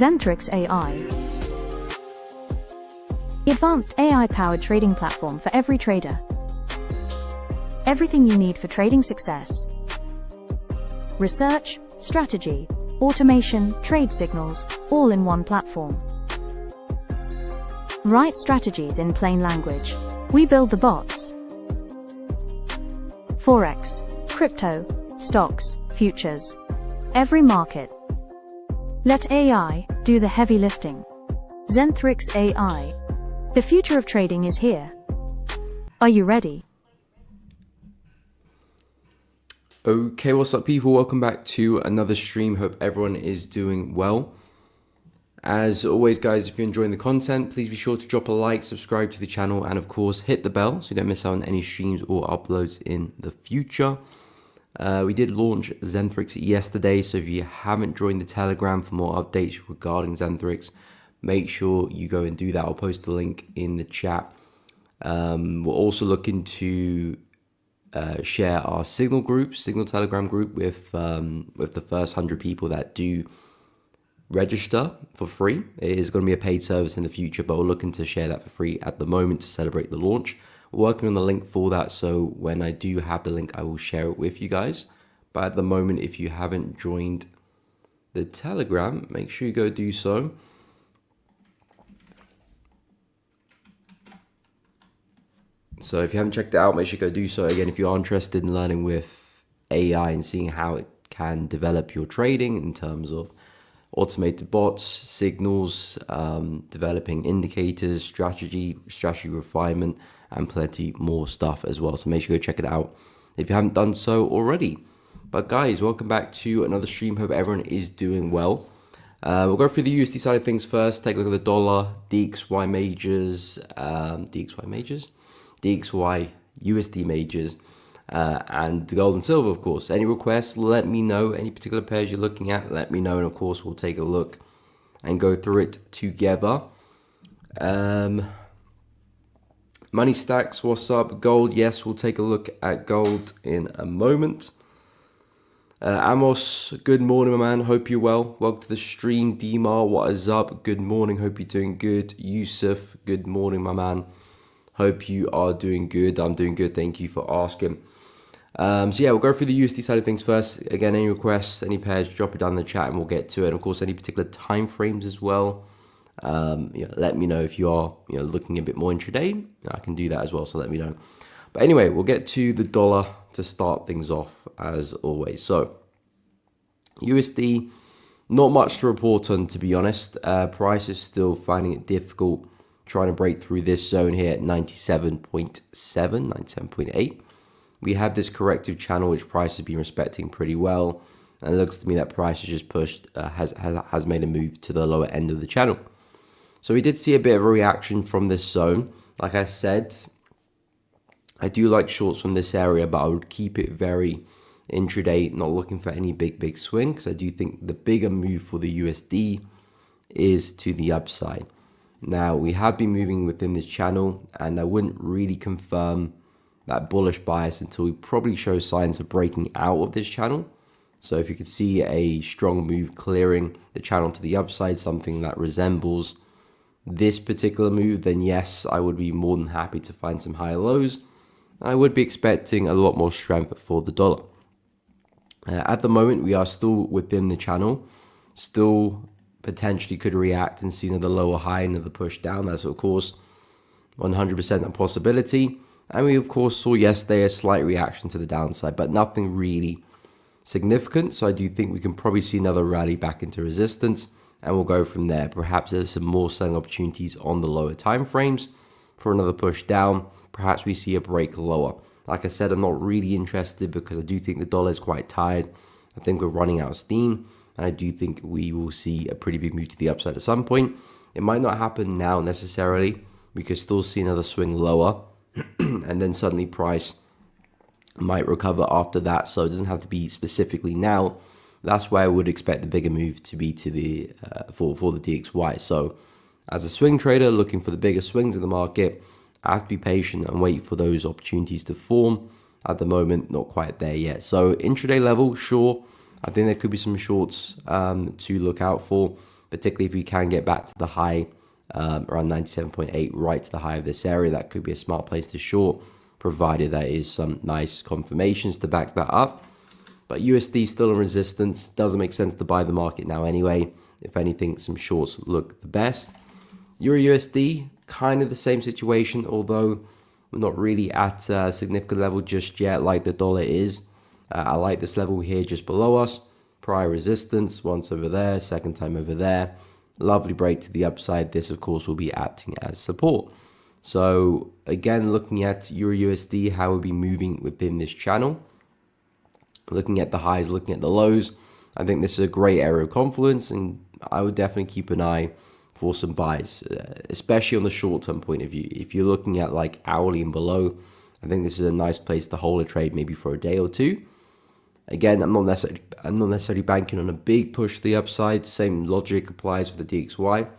Zentrix AI. The advanced AI-powered trading platform for every trader. Everything you need for trading success. Research, strategy, automation, trade signals, all in one platform. Write strategies in plain language. We build the bots. Forex, crypto, stocks, futures. Every market. Let AI do the heavy lifting. Zentrix AI. The future of trading is here. Are you ready? Okay, what's up people? Welcome back to another stream. Hope everyone is doing well. As always guys, if you're enjoying the content, please be sure to drop a like, subscribe to the channel, and of course hit the bell so you don't miss out on any streams or uploads in the future. We did launch Zentrix yesterday, so if you haven't joined the Telegram for more updates regarding Zentrix, make sure you go and do that. I'll post the link in the chat. We're also looking to share our Signal Telegram group with the first 100 people that do register for free. It is going to be a paid service in the future, but we're looking to share that for free at the moment to celebrate the launch. We're working on the link for that, so when I do have the link, I will share it with you guys. But at the moment, if you haven't joined the Telegram, make sure you go do so. So if you haven't checked it out, make sure you go do so. Again, if you are interested in learning with AI and seeing how it can develop your trading in terms of automated bots, signals, developing indicators, strategy refinement, and plenty more stuff as well. So make sure you go check it out if you haven't done so already. But guys, welcome back to another stream. Hope everyone is doing well. We'll go through the USD side of things first. Take a look at the dollar, DXY majors, DXY, USD majors, and the gold and silver, of course. Any requests, let me know. Any particular pairs you're looking at, let me know. And of course, we'll take a look and go through it together. Money stacks, what's up? Gold, yes, we'll take a look at gold in a moment. Amos, good morning, my man. Hope you're well. Welcome to the stream. Dimar, what is up? Good morning. Hope you're doing good. Yusuf, good morning, my man. Hope you are doing good. I'm doing good. Thank you for asking. So yeah, we'll go through the USD side of things first. Again, any requests, any pairs, drop it down in the chat and we'll get to it. And of course, any particular time frames as well. Let me know if you are looking a bit more intraday. I can do that as well, so let me know. But anyway, we'll get to the dollar to start things off as always. So USD, not much to report on, to be honest. Price is still finding it difficult trying to break through this zone here at 97.7, 97.8. We have this corrective channel which price has been respecting pretty well, and it looks to me that price has just pushed, has made a move to the lower end of the channel. So we did see a bit of a reaction from this zone. Like I said, I do like shorts from this area, but I would keep it very intraday, not looking for any big swing, because I do think the bigger move for the USD is to the upside. Now, we have been moving within this channel, and I wouldn't really confirm that bullish bias until we probably show signs of breaking out of this channel. So if you could see a strong move clearing the channel to the upside, something that resembles this particular move, then yes, I would be more than happy to find some higher lows. I would be expecting a lot more strength for the dollar. At the moment, we are still within the channel, still potentially could react and see another lower high, another push down. That's of course 100% a possibility. And we of course saw yesterday a slight reaction to the downside, but nothing really significant. So I do think we can probably see another rally back into resistance, and we'll go from there. Perhaps there's some more selling opportunities on the lower time frames for another push down. Perhaps we see a break lower. Like I said, I'm not really interested because I do think the dollar is quite tired. I think we're running out of steam, and I do think we will see a pretty big move to the upside at some point. It might not happen now necessarily. We could still see another swing lower, and then suddenly price might recover after that. So it doesn't have to be specifically now. That's why I would expect the bigger move to be to the for the DXY. So as a swing trader looking for the bigger swings in the market, I have to be patient and wait for those opportunities to form. At the moment, not quite there yet. So intraday level, sure, I think there could be some shorts to look out for. particularly if we can get back to the high around 97.8, right to the high of this area. That could be a smart place to short, provided there is some nice confirmations to back that up. But USD still in resistance. Doesn't make sense to buy the market now anyway. If anything, some shorts look the best. Euro USD, kind of the same situation, although we're not really at a significant level just yet like the dollar is. I like this level here just below us. Prior resistance, once over there, second time over there. Lovely break to the upside. This, of course, will be acting as support. So, again, looking at Euro USD, how we'll be moving within this channel. Looking at the highs, looking at the lows. I think this is a great area of confluence, and I would definitely keep an eye for some buys, especially on the short-term point of view. If you're looking at like hourly and below, I think this is a nice place to hold a trade maybe for a day or two. Again, I'm not necessarily banking on a big push to the upside. Same logic applies with the DXY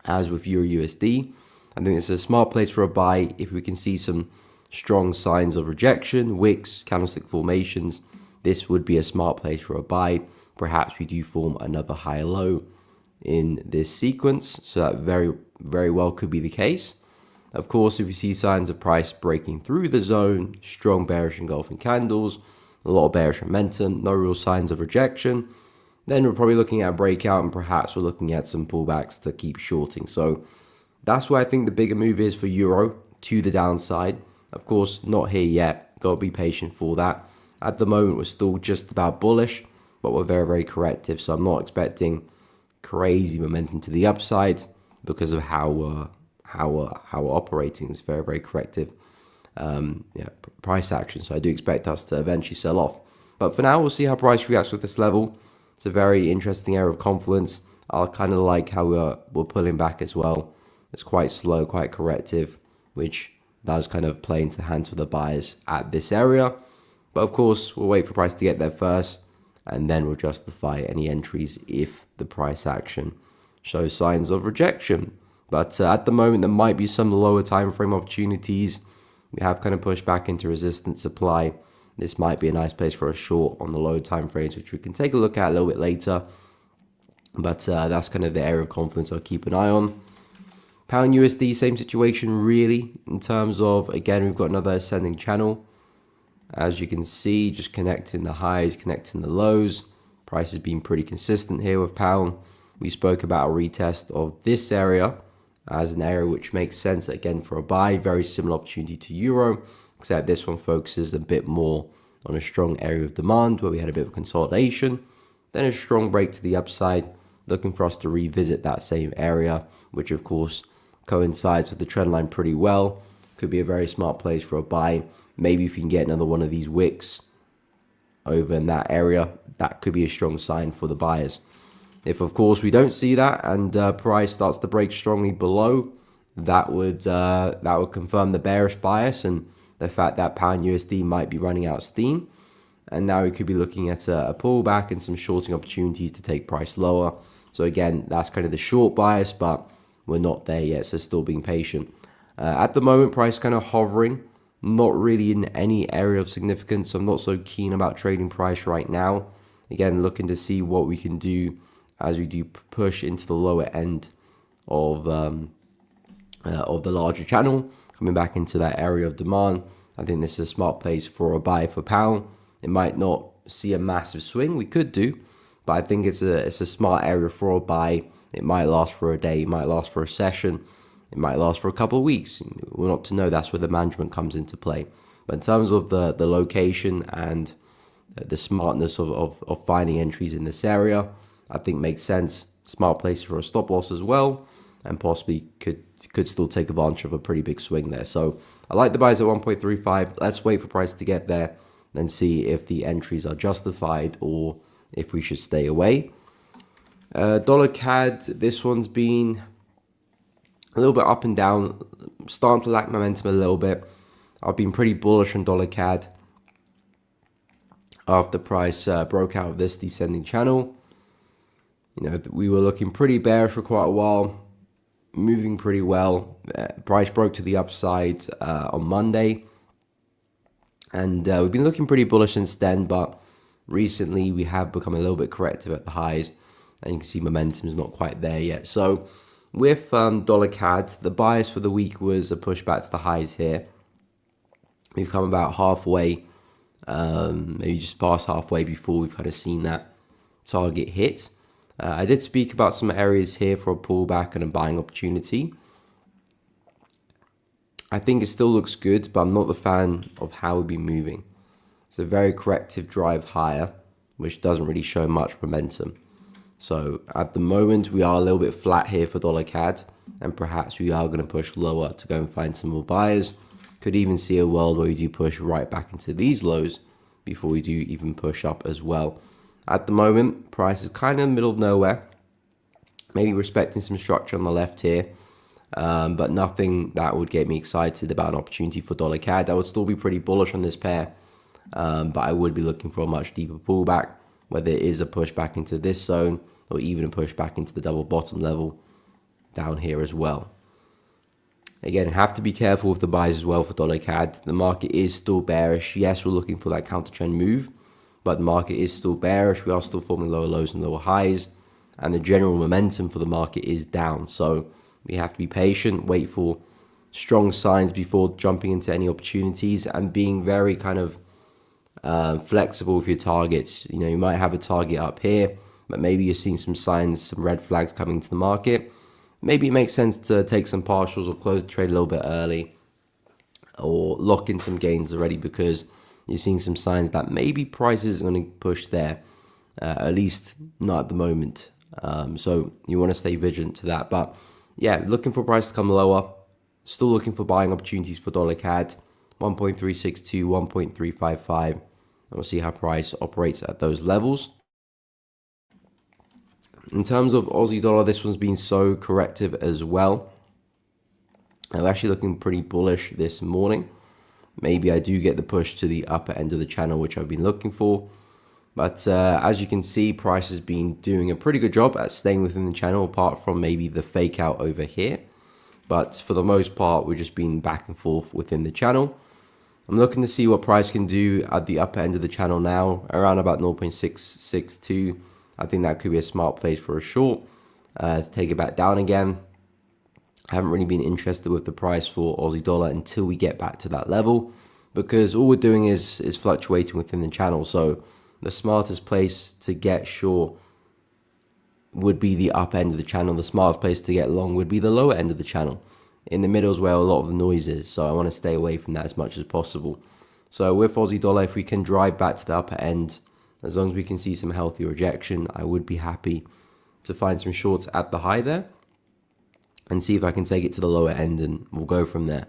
as with Euro USD. I think it's a smart place for a buy if we can see some strong signs of rejection, wicks, candlestick formations. This would be a smart place for a buy. Perhaps we do form another higher low in this sequence, so that very well could be the case. Of course, if you see signs of price breaking through the zone, strong bearish engulfing candles, a lot of bearish momentum, no real signs of rejection, then we're probably looking at a breakout, and perhaps we're looking at some pullbacks to keep shorting. So that's where I think the bigger move is for Euro to the downside. Of course, not here yet. Got to be patient for that. At the moment, we're still just about bullish, but we're very corrective. So I'm not expecting crazy momentum to the upside because of how we're operating. It's very corrective. Price action. So I do expect us to eventually sell off. But for now, we'll see how price reacts with this level. It's a very interesting area of confluence. I kind of like how we're pulling back as well. It's quite slow, quite corrective, which does kind of play into the hands of the buyers at this area. But of course, we'll wait for price to get there first, and then we'll justify any entries if the price action shows signs of rejection. But at the moment, there might be some lower time frame opportunities. We have kind of pushed back into resistance supply. This might be a nice place for a short on the low time frames, which we can take a look at a little bit later. But that's kind of the area of confluence I'll keep an eye on. Pound USD, same situation really, in terms of, again, we've got another ascending channel. As you can see, just connecting the highs, connecting the lows. Price has been pretty consistent here with pound. We spoke about a retest of this area as an area which makes sense, again, for a buy. Very similar opportunity to Euro, except this one focuses a bit more on a strong area of demand where we had a bit of consolidation. Then a strong break to the upside, looking for us to revisit that same area, which of course coincides with the trend line pretty well. Could be a very smart place for a buy. Maybe if you can get another one of these wicks over in that area, that could be a strong sign for the buyers. If, of course, we don't see that and price starts to break strongly below, that would confirm the bearish bias and the fact that pound USD might be running out of steam. And now we could be looking at a pullback and some shorting opportunities to take price lower. So again, that's kind of the short bias, but we're not there yet, so still being patient. At the moment, price kind of hovering, not really in any area of significance. I'm not so keen about trading price right now. Again, looking to see what we can do as we do push into the lower end of the larger channel, coming back into that area of demand. I think this is a smart place for a buy for pound. It might not see a massive swing. We could do, but I think it's a smart area for a buy. It might last for a day. It might last for a session. It might last for a couple of weeks. We're not to know. That's where the management comes into play. But in terms of the location and the smartness of finding entries in this area, I think makes sense. Smart place for a stop loss as well, and possibly could still take advantage of a pretty big swing there. So I like the buys at 1.35. Let's wait for price to get there, then see if the entries are justified or if we should stay away. Dollar CAD, this one's been a little bit up and down, starting to lack momentum a little bit. I've been pretty bullish on dollar CAD after price broke out of this descending channel. You know, we were looking pretty bearish for quite a while, moving pretty well. Price broke to the upside on Monday, and we've been looking pretty bullish since then, but recently we have become a little bit corrective at the highs. and you can see momentum is not quite there yet. So with dollar CAD, the bias for the week was a pushback to the highs here. We've come about halfway, maybe just past halfway before we've kind of seen that target hit. I did speak about some areas here for a pullback and a buying opportunity. I think it still looks good, but I'm not the fan of how we've been moving. It's a very corrective drive higher, which doesn't really show much momentum. So at the moment, we are a little bit flat here for dollar CAD, and perhaps we are going to push lower to go and find some more buyers. Could even see a world where we do push right back into these lows before we do even push up as well. At the moment, price is kind of in the middle of nowhere, maybe respecting some structure on the left here, but nothing that would get me excited about an opportunity for dollar CAD. I would still be pretty bullish on this pair, but I would be looking for a much deeper pullback, whether it is a push back into this zone or even a push back into the double bottom level down here as well. Again, have to be careful with the buys as well for dollar CAD. The market is still bearish. Yes, we're looking for that counter trend move, but the market is still bearish. We are still forming lower lows and lower highs, and the general momentum for the market is down. So we have to be patient, wait for strong signs before jumping into any opportunities, and being very kind of flexible with your targets. You know, you might have a target up here, but maybe you're seeing some signs, some red flags coming to the market. Maybe it makes sense to take some partials or close the trade a little bit early, or lock in some gains already because you're seeing some signs that maybe price isn't going to push there, at least not at the moment. So you want to stay vigilant to that. But yeah, looking for price to come lower. Still looking for buying opportunities for dollar CAD, 1.362, 1.355. And we'll see how price operates at those levels. In terms of Aussie dollar, this one's been so corrective as well. I'm actually looking pretty bullish this morning. Maybe I do get the push to the upper end of the channel, which I've been looking for. But as you can see, price has been doing a pretty good job at staying within the channel, apart from maybe the fake out over here. But for the most part, we've just been back and forth within the channel. I'm looking to see what price can do at the upper end of the channel now, around about 0.662. I think that could be a smart place for a short to take it back down again. I haven't really been interested with the price for Aussie dollar until we get back to that level, because all we're doing is fluctuating within the channel. So the smartest place to get short would be the upper end of the channel. The smartest place to get long would be the lower end of the channel. In the middle is where a lot of the noise is. So I want to stay away from that as much as possible. So with Aussie dollar, if we can drive back to the upper end, as long as we can see some healthy rejection, I would be happy to find some shorts at the high there and see if I can take it to the lower end, and we'll go from there.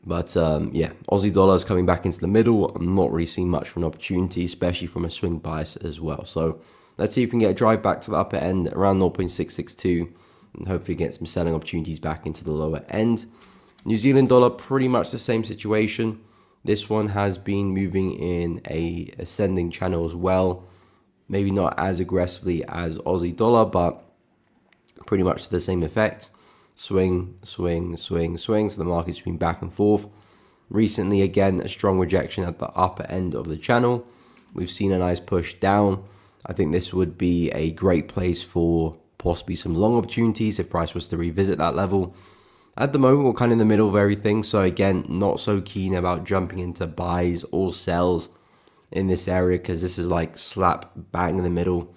But yeah, Aussie dollar is coming back into the middle. I'm not really seeing much of an opportunity, especially from a swing bias as well. So let's see if we can get a drive back to the upper end around 0.662 and hopefully get some selling opportunities back into the lower end. New Zealand dollar, pretty much the same situation. This one has been moving in a ascending channel as well. Maybe not as aggressively as Aussie dollar, but pretty much the same effect. Swing, swing, swing, swing. So the market's been back and forth. Recently, again, a strong rejection at the upper end of the channel. We've seen a nice push down. I think this would be a great place for possibly some long opportunities if price was to revisit that level. At the moment, we're kind of in the middle of everything. So again, not so keen about jumping into buys or sells in this area, because this is like slap bang in the middle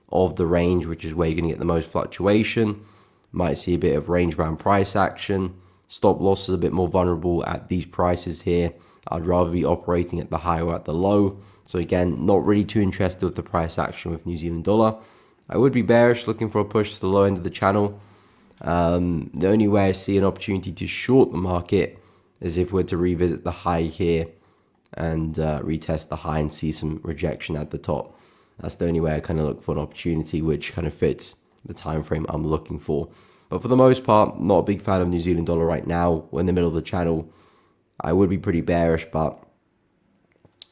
of the range, which is where you're going to get the most fluctuation. Might see a bit of range bound price action. Stop loss is a bit more vulnerable at these prices here. I'd rather be operating at the high or at the low. So again, not really too interested with the price action with New Zealand dollar. I would be bearish, looking for a push to the low end of the channel. The only way I see an opportunity to short the market is if we're to revisit the high here and retest the high and see some rejection at the top. That's the only way I kind of look for an opportunity which kind of fits the time frame I'm looking for. But for the most part, not a big fan of New Zealand dollar right now. We're in the middle of the channel. I would be pretty bearish, but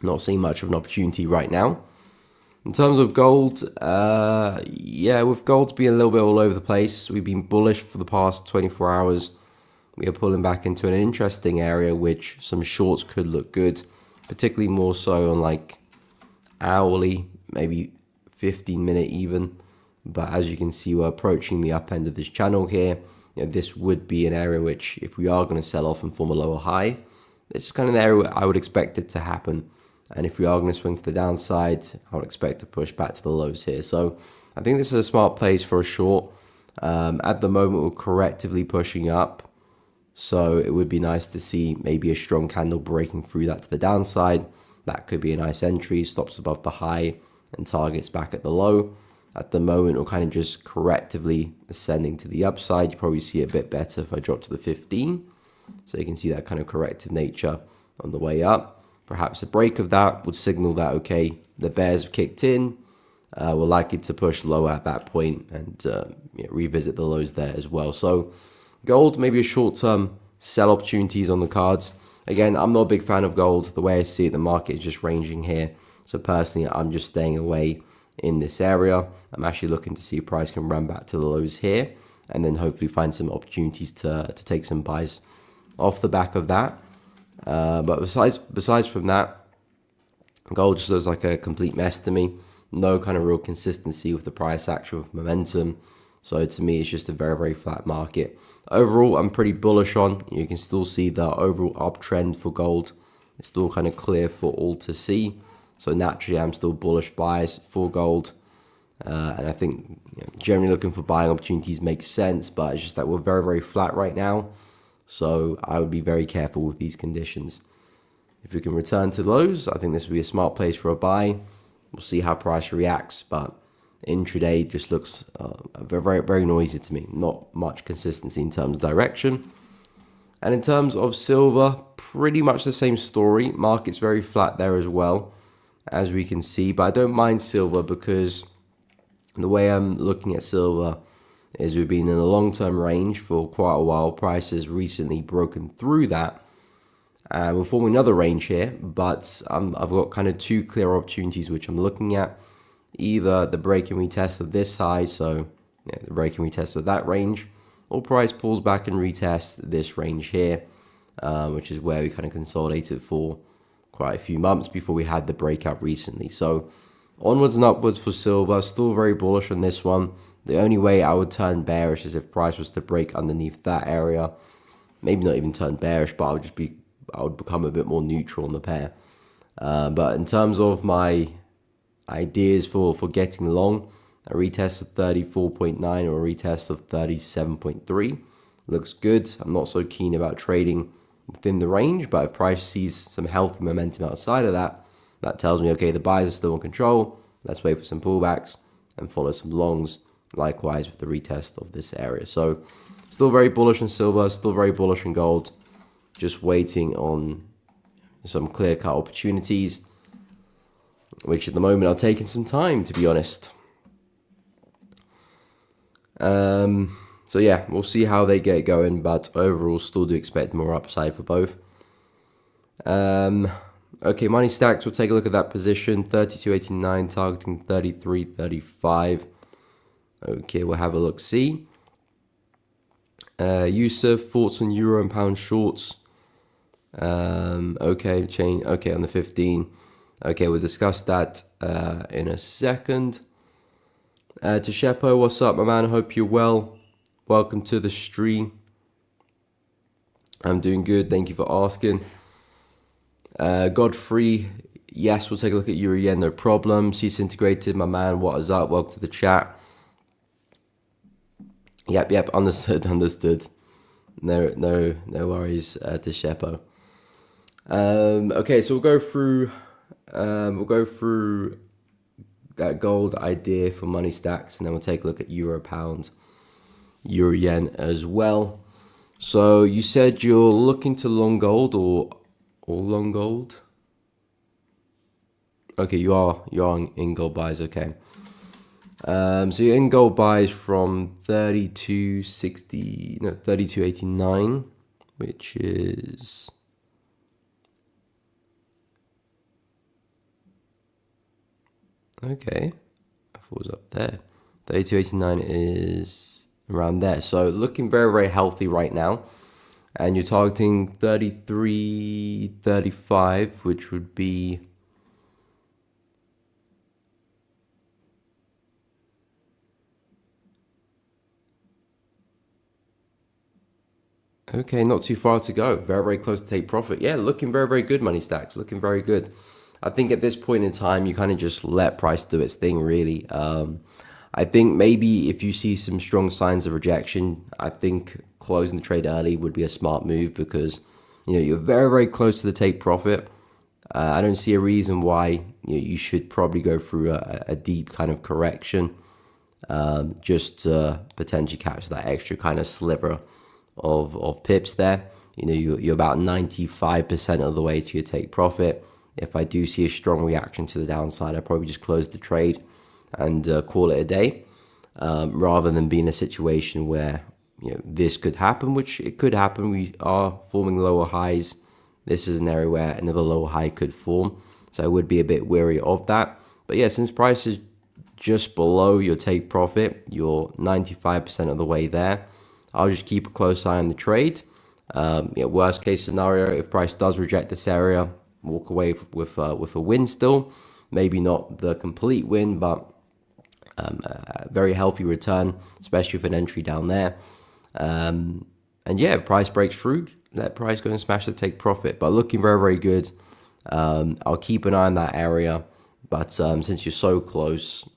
not seeing much of an opportunity right now. In terms of gold, yeah, with gold being a little bit all over the place, we've been bullish for the past 24 hours. We are pulling back into an interesting area, which some shorts could look good, particularly more so on like hourly, maybe 15-minute even. But as you can see, we're approaching the up end of this channel here. This would be an area which, if we are going to sell off and form a lower high, this is kind of the area where I would expect it to happen. And if we are going to swing to the downside, I would expect to push back to the lows here. So I think this is a smart place for a short. At the moment, we're correctively pushing up. So it would be nice to see maybe a strong candle breaking through that to the downside. That could be a nice entry, stops above the high and targets back at the low. At the moment, we're kind of just correctively ascending to the upside. You probably see it a bit better if I drop to the 15. So you can see that kind of corrective nature on the way up. Perhaps a break of that would signal that, okay, the bears have kicked in. We're likely to push lower at that point and revisit the lows there as well. So gold, maybe a short-term sell opportunities on the cards. Again, I'm not a big fan of gold. The way I see it, the market is just ranging here. So personally, I'm just staying away in this area. I'm actually looking to see if price can run back to the lows here and then hopefully find some opportunities to take some buys off the back of that. But besides from that, gold just looks like a complete mess to me. No kind of real consistency with the price action with momentum. So to me, it's just a very, very flat market. Overall, I'm pretty bullish on. You can still see the overall uptrend for gold. It's still kind of clear for all to see. So naturally, I'm still bullish bias for gold. And I think generally looking for buying opportunities makes sense, but it's just that we're very, very flat right now. So I would be very careful with these conditions. If we can return to lows, I think this would be a smart place for a buy. We'll see how price reacts, but intraday just looks very, very, very noisy to me. Not much consistency in terms of direction. And in terms of silver, pretty much the same story. Market's very flat there as well, as we can see. But I don't mind silver because the way I'm looking at silver is we've been in a long-term range for quite a while. Price has recently broken through that. And we're forming another range here, but I've got kind of two clear opportunities which I'm looking at. Either the break and retest of this high, so the break and retest of that range, or price pulls back and retests this range here, which is where we kind of consolidated for quite a few months before we had the breakout recently. So onwards and upwards for silver, still very bullish on this one. The only way I would turn bearish is if price was to break underneath that area. Maybe not even turn bearish, but I would become a bit more neutral on the pair. But in terms of my ideas for getting long, a retest of 34.9 or a retest of 37.3 looks good. I'm not so keen about trading within the range, but if price sees some healthy momentum outside of that, that tells me, okay, the buyers are still in control. Let's wait for some pullbacks and follow some longs. Likewise with the retest of this area. So still very bullish on silver, still very bullish on gold. Just waiting on some clear-cut opportunities, which at the moment are taking some time, to be honest. So yeah, we'll see how they get going, but overall still do expect more upside for both. Okay, money stacks, we'll take a look at that position. 32.89 targeting 33.35. Okay, we'll have a look. See. Yusuf, thoughts on euro and pound shorts. Okay, okay, on the 15. Okay, we'll discuss that in a second. Tishepo, what's up, my man? Hope you're well. Welcome to the stream. I'm doing good. Thank you for asking. Godfrey, yes, we'll take a look at euro yen, no problem. Cease integrated, my man. What is up? Welcome to the chat. Yep, understood. No worries, Tishepo. Okay, so we'll go through that gold idea for money stacks, and then we'll take a look at euro pound, euro yen as well. So you said you're looking to long gold or long gold? Okay, you are in gold buys, okay. So you're in gold buys from 32.89, which is okay. I thought it was up there. 32.89 is around there. So looking very, very healthy right now. And you're targeting 33.35, which would be Okay, not too far to go. Very, very close to take profit. Yeah, looking very, very good, money stacks. Looking very good. I think at this point in time, you kind of just let price do its thing, really. I think maybe if you see some strong signs of rejection, I think closing the trade early would be a smart move because you're very, very close to the take profit. I don't see a reason why you should probably go through a deep kind of correction just to potentially catch that extra kind of sliver of pips there. You're about 95% of the way to your take profit. If I do see a strong reaction to the downside, I probably just close the trade and call it a day, rather than be in a situation where this could happen, which it could happen. We are forming lower highs. This is an area where another lower high could form, so I would be a bit wary of that. But yeah, since price is just below your take profit, you're 95% of the way there, I'll just keep a close eye on the trade. Worst case scenario, if price does reject this area, walk away with a win still. Maybe not the complete win, but a very healthy return, especially with an entry down there. And yeah, if price breaks through, let price go and smash the take profit. But looking very, very good. I'll keep an eye on that area. But since you're so close,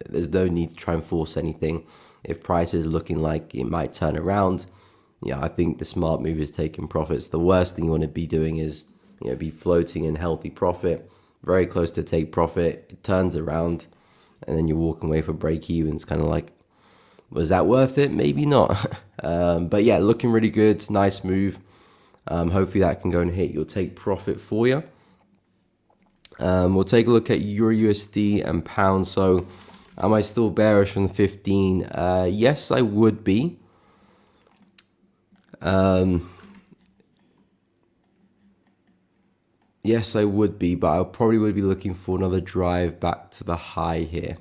there's no need to try and force anything. If price is looking like it might turn around, I think the smart move is taking profits. The worst thing you want to be doing is be floating in healthy profit, very close to take profit. It turns around, and then you're walking away for break even. It's kind of like, was that worth it? Maybe not. But yeah, looking really good. Nice move. Hopefully that can go and hit your take profit for you. We'll take a look at Euro USD and pound. So am I still bearish on the 15? Yes, I would be. Yes, I would be, but I probably would be looking for another drive back to the high here.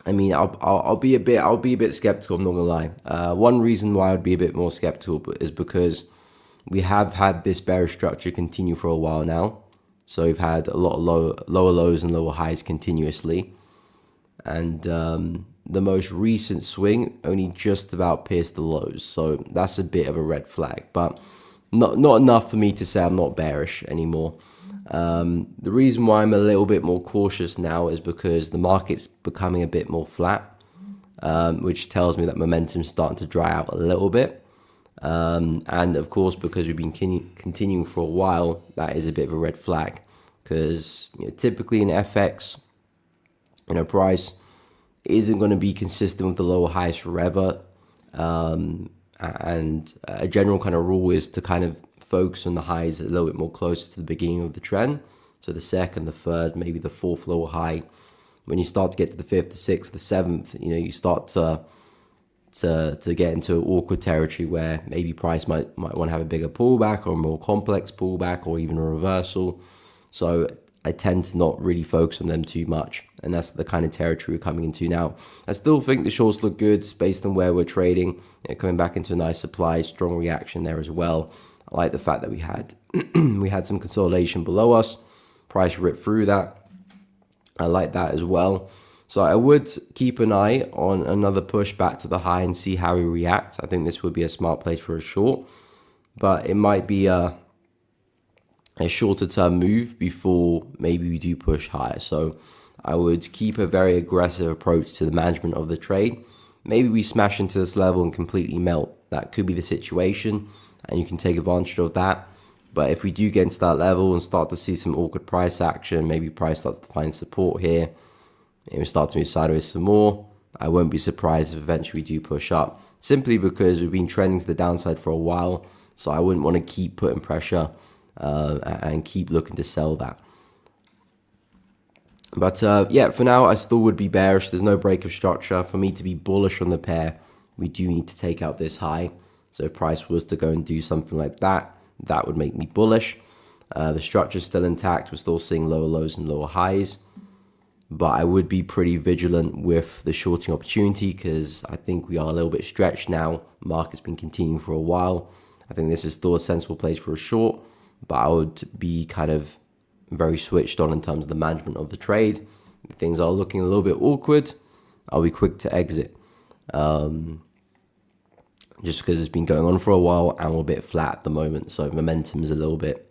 I mean, I'll be a bit skeptical. I'm not gonna lie. One reason why I'd be a bit more skeptical is because we have had this bearish structure continue for a while now. So we've had a lot of lower lows and lower highs continuously, and the most recent swing only just about pierced the lows. So that's a bit of a red flag, but not enough for me to say I'm not bearish anymore. The reason why I'm a little bit more cautious now is because the market's becoming a bit more flat, which tells me that momentum's starting to dry out a little bit. And of course, because we've been continuing for a while, that is a bit of a red flag, because typically in FX, price isn't going to be consistent with the lower highs forever. And a general kind of rule is to kind of focus on the highs a little bit more closer to the beginning of the trend. So the second, the third, maybe the fourth lower high. When you start to get to the fifth, the sixth, the seventh, you start to get into awkward territory where maybe price might want to have a bigger pullback or a more complex pullback or even a reversal. So I tend to not really focus on them too much, and that's the kind of territory we're coming into now. I still think the shorts look good based on where we're trading. Coming back into a nice supply, strong reaction there as well. I like the fact that we had some consolidation below us. Price ripped through that. I like that as well. So I would keep an eye on another push back to the high and see how we react. I think this would be a smart place for a short, but it might be a shorter term move before maybe we do push higher. So I would keep a very aggressive approach to the management of the trade. Maybe we smash into this level and completely melt. That could be the situation, and you can take advantage of that. But if we do get into that level and start to see some awkward price action, maybe price starts to find support here, and we start to move sideways some more, I won't be surprised if eventually we do push up, simply because we've been trending to the downside for a while. So I wouldn't want to keep putting pressure and keep looking to sell that. But yeah, for now, I still would be bearish. There's no break of structure. For me to be bullish on the pair, we do need to take out this high. So if price was to go and do something like that, that would make me bullish. The structure's still intact. We're still seeing lower lows and lower highs. But I would be pretty vigilant with the shorting opportunity, because I think we are a little bit stretched now. Market's been continuing for a while. I think this is still a sensible place for a short, but I would be kind of very switched on in terms of the management of the trade. If things are looking a little bit awkward, I'll be quick to exit. just because it's been going on for a while and we're a bit flat at the moment. So momentum is a little bit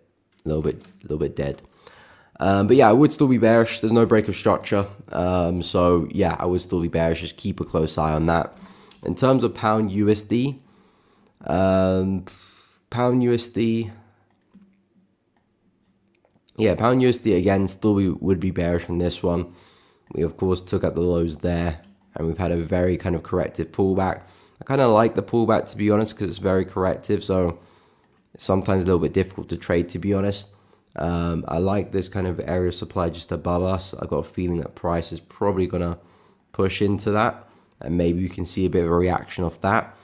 dead. But yeah, I would still be bearish. There's no break of structure. So yeah, I would still be bearish. Just keep a close eye on that. In terms of pound USD, yeah, pound USD again, still we would be bearish on this one. We of course took out the lows there, and we've had a very kind of corrective pullback. I kind of like the pullback, to be honest, because it's very corrective. So it's sometimes a little bit difficult to trade, to be honest. I like this kind of area of supply just above us. I got a feeling that price is probably gonna push into that, and maybe we can see a bit of a reaction off that.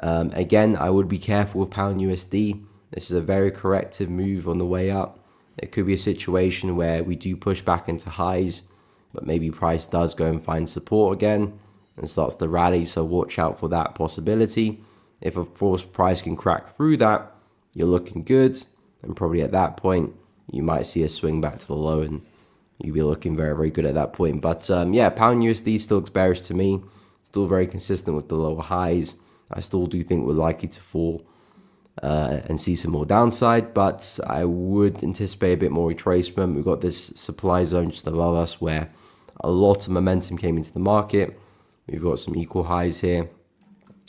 Again, I would be careful with pound USD. This is a very corrective move on the way up. It could be a situation where we do push back into highs, but maybe price does go and find support again and starts to rally. So watch out for that possibility. If of course price can crack through that, you're looking good, and probably at that point you might see a swing back to the low, and you'll be looking very, very good at that point. But yeah, pound USD still looks bearish to me. Still very consistent with the lower highs. I still do think we're likely to fall and see some more downside, but I would anticipate a bit more retracement. We've got this supply zone just above us where a lot of momentum came into the market. We've got some equal highs here.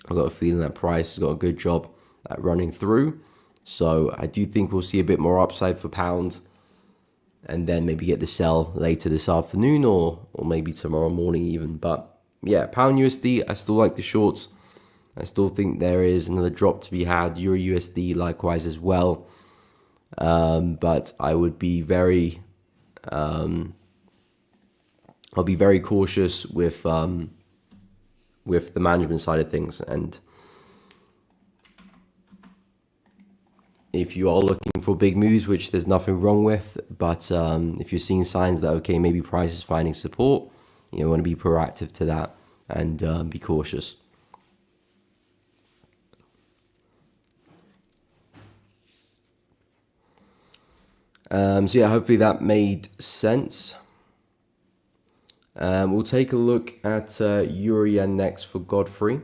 I've got a feeling that price has got a good job at running through. So I do think we'll see a bit more upside for pound, and then maybe get the sell later this afternoon or maybe tomorrow morning even. But yeah, pound USD, I still like the shorts. I still think there is another drop to be had. Euro USD likewise as well. But I would be I'll be very cautious with the management side of things. And if you are looking for big moves, which there's nothing wrong with, but if you're seeing signs that, okay, maybe price is finding support, you want to be proactive to that and be cautious. So yeah, hopefully that made sense. We'll take a look at Euro Yen next for Godfrey.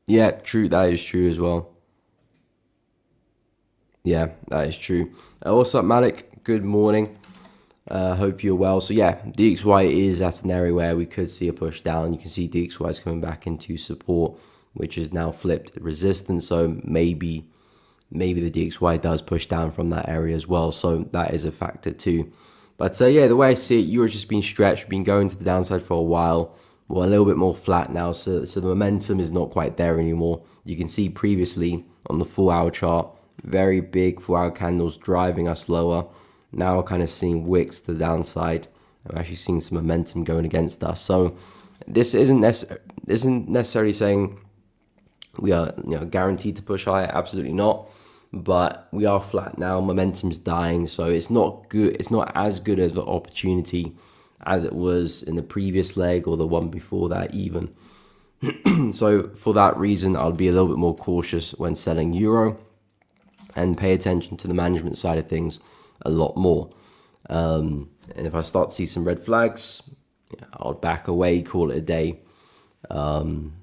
Yeah, true. That is true as well. Yeah, that is true. What's up, Malik? Good morning. Hope you're well. So yeah, DXY is at an area where we could see a push down. You can see DXY is coming back into support, which is now flipped resistance. So maybe the DXY does push down from that area as well. So that is a factor too. But yeah, the way I see it, Euro's just been stretched, been going to the downside for a while. Well, a little bit more flat now. So the momentum is not quite there anymore. You can see previously on the 4-hour chart, very big 4-hour candles driving us lower. Now we're kind of seeing wicks to the downside. I'm actually seeing some momentum going against us. So this isn't necessarily saying we are guaranteed to push higher. Absolutely not. But we are flat now. Momentum's dying. So it's not good. It's not as good of an opportunity as it was in the previous leg or the one before that even. So for that reason, I'll be a little bit more cautious when selling Euro and pay attention to the management side of things a lot more. And if I start to see some red flags, I'll back away, call it a day. And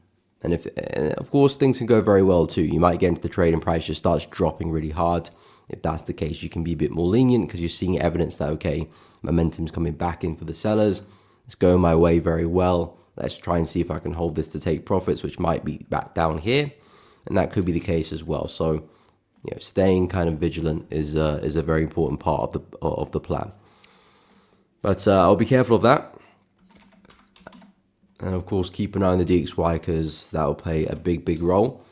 of course, things can go very well too. You might get into the trade and price just starts dropping really hard. If that's the case, you can be a bit more lenient because you're seeing evidence that, okay, momentum's coming back in for the sellers. It's going my way very well. Let's try and see if I can hold this to take profits, which might be back down here. And that could be the case as well. So, staying kind of vigilant is a very important part of the plan. But I'll be careful of that. And of course, keep an eye on the DXY because that will play a big role.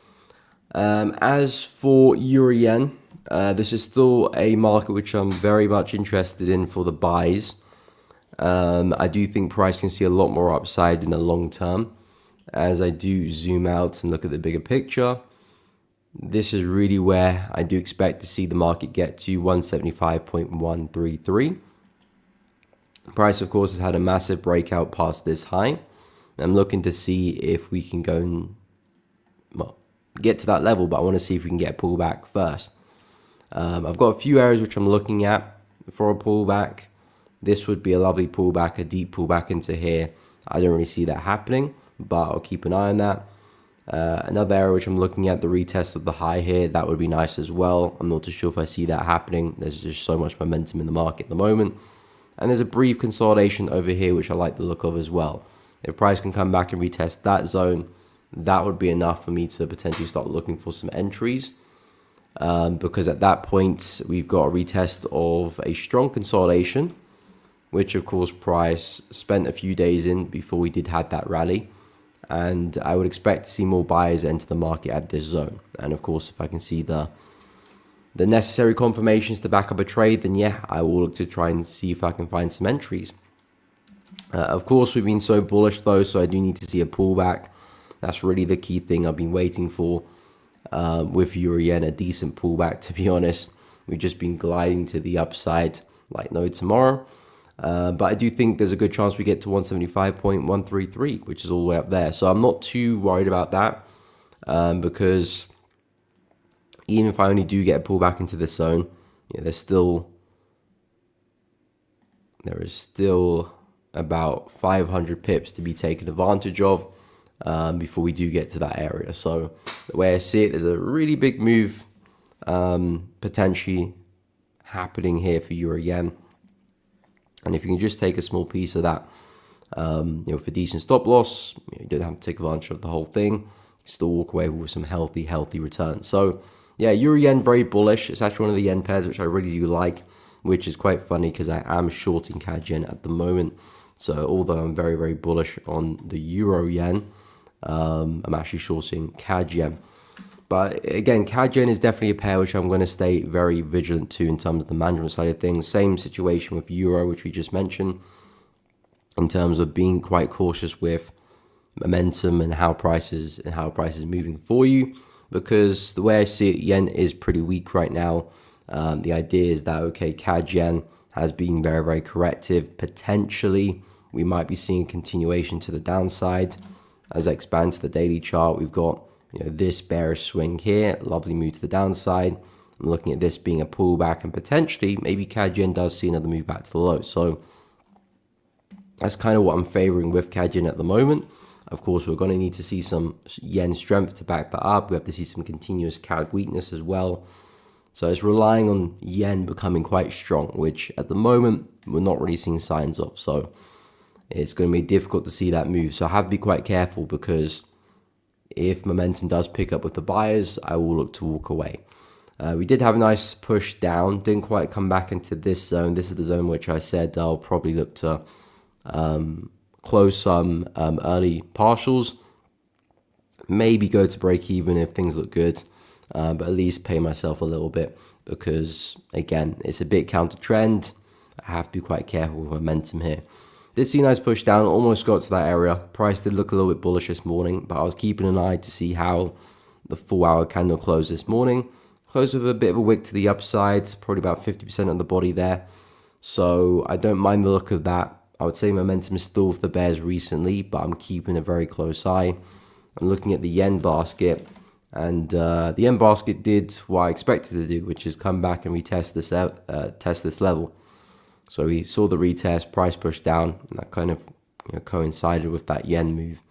As for Euro Yen, this is still a market which I'm very much interested in for the buys. I do think price can see a lot more upside in the long term. As I do zoom out and look at the bigger picture, this is really where I do expect to see the market get to 175.133. Price, of course, has had a massive breakout past this high. I'm looking to see if we can go and get to that level, but I want to see if we can get a pullback first. I've got a few areas which I'm looking at for a pullback. This would be a lovely pullback, a deep pullback into here. I don't really see that happening, but I'll keep an eye on that. Another area which I'm looking at, the retest of the high here, that would be nice as well. I'm not too sure if I see that happening. There's just so much momentum in the market at the moment. And there's a brief consolidation over here, which I like the look of as well. If price can come back and retest that zone, that would be enough for me to potentially start looking for some entries. Because at that point, we've got a retest of a strong consolidation, which of course price spent a few days in before we did have that rally. And I would expect to see more buyers enter the market at this zone. And of course, if I can see the necessary confirmations to back up a trade, then yeah, I will look to try and see if I can find some entries. Of course, we've been so bullish though, so I do need to see a pullback. That's really the key thing I've been waiting for. With Euro Yen, a decent pullback, to be honest. We've just been gliding to the upside like no tomorrow. But I do think there's a good chance we get to 175.133, which is all the way up there. So I'm not too worried about that, because even if I only do get a pullback into this zone, there is still about 500 pips to be taken advantage of before we do get to that area. So the way I see it, there's a really big move potentially happening here for Euro Yen. And if you can just take a small piece of that, for decent stop loss, you don't have to take advantage of the whole thing. You still walk away with some healthy returns. So yeah, Euro Yen, very bullish. It's actually one of the yen pairs which I really do like, which is quite funny because I am shorting CAD Yen at the moment. So although I'm very, very bullish on the Euro Yen, I'm actually shorting CAD Yen. But again, CAD Yen is definitely a pair which I'm going to stay very vigilant to in terms of the management side of things. Same situation with Euro, which we just mentioned, in terms of being quite cautious with momentum and how price is moving for you. Because the way I see it, yen is pretty weak right now. The idea is that, okay, CAD Yen has been very, very corrective. Potentially, we might be seeing a continuation to the downside. As I expand to the daily chart, we've got this bearish swing here, lovely move to the downside. I'm looking at this being a pullback, and potentially maybe CAD Yen does see another move back to the low. So that's kind of what I'm favoring with CAD Yen at the moment. Of course, we're going to need to see some yen strength to back that up. We have to see some continuous CAD weakness as well. So it's relying on yen becoming quite strong, which at the moment we're not really seeing signs of. So it's going to be difficult to see that move. So I have to be quite careful, because if momentum does pick up with the buyers, I will look to walk away. We did have a nice push down, didn't quite come back into this zone. This is the zone which I said I'll probably look to close some early partials, maybe go to break even if things look good, but at least pay myself a little bit, because again, it's a bit counter trend. I have to be quite careful with momentum here. Did see a nice push down, almost got to that area. Price did look a little bit bullish this morning, but I was keeping an eye to see how the 4-hour candle closed this morning. Closed with a bit of a wick to the upside, probably about 50% of the body there. So I don't mind the look of that. I would say momentum is still with the bears recently, but I'm keeping a very close eye. I'm looking at the yen basket, and the yen basket did what I expected to do, which is come back and retest this level. So we saw the retest, price push down, and that kind of coincided with that yen move,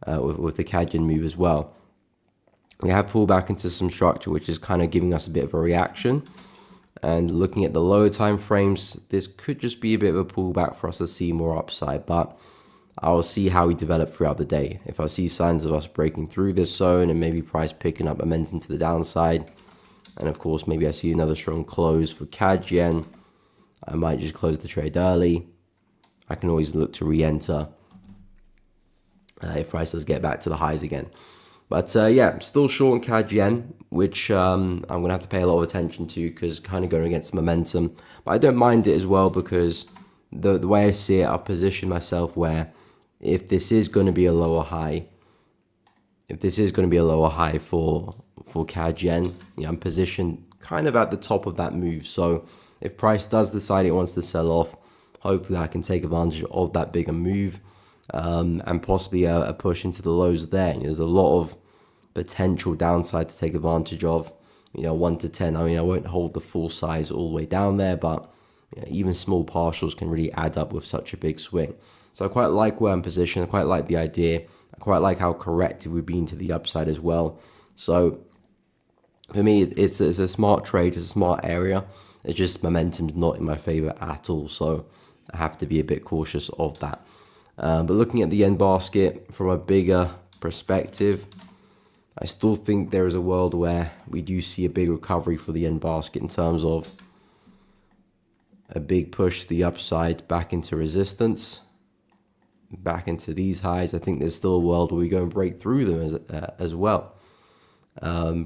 with the CAD Yen move as well. We have pulled back into some structure, which is kind of giving us a bit of a reaction. And looking at the lower time frames, this could just be a bit of a pullback for us to see more upside, but I'll see how we develop throughout the day. If I see signs of us breaking through this zone and maybe price picking up momentum to the downside, and of course maybe I see another strong close for CAD Yen, I might just close the trade early. I can always look to re-enter if price does get back to the highs again. But yeah, still short on CAD Yen, which I'm going to have to pay a lot of attention to, because kind of going against momentum. But I don't mind it as well, because the way I see it, I've positioned myself where if this is going to be a lower high, for CAD Yen, I'm positioned kind of at the top of that move. So if price does decide it wants to sell off, hopefully I can take advantage of that bigger move, and possibly a push into the lows there. There's a lot of potential downside to take advantage of, 1 to 10. I mean, I won't hold the full size all the way down there, but even small partials can really add up with such a big swing. So I quite like where I'm positioned. I quite like the idea. I quite like how corrective we've been to the upside as well. So for me, it's a smart trade. It's a smart area. It's just momentum's not in my favor at all. So I have to be a bit cautious of that. But looking at the yen basket from a bigger perspective, I still think there is a world where we do see a big recovery for the yen basket in terms of a big push to the upside back into resistance, back into these highs. I think there's still a world where we go and break through them as well.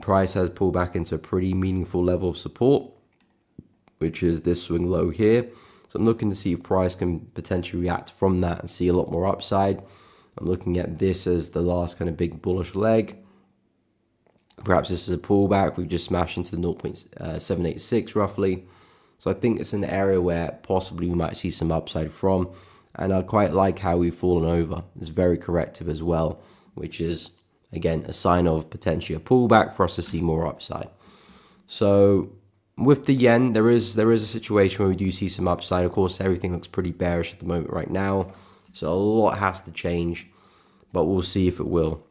Price has pulled back into a pretty meaningful level of support, which is this swing low here. So I'm looking to see if price can potentially react from that and see a lot more upside. I'm looking at this as the last kind of big bullish leg. Perhaps this is a pullback. We've just smashed into the 0.786 roughly. So I think it's an area where possibly we might see some upside from. And I quite like how we've fallen over. It's very corrective as well, which is, again, a sign of potentially a pullback for us to see more upside. So with the yen, there is a situation where we do see some upside. Of course, everything looks pretty bearish at the moment right now. So a lot has to change, but we'll see if it will.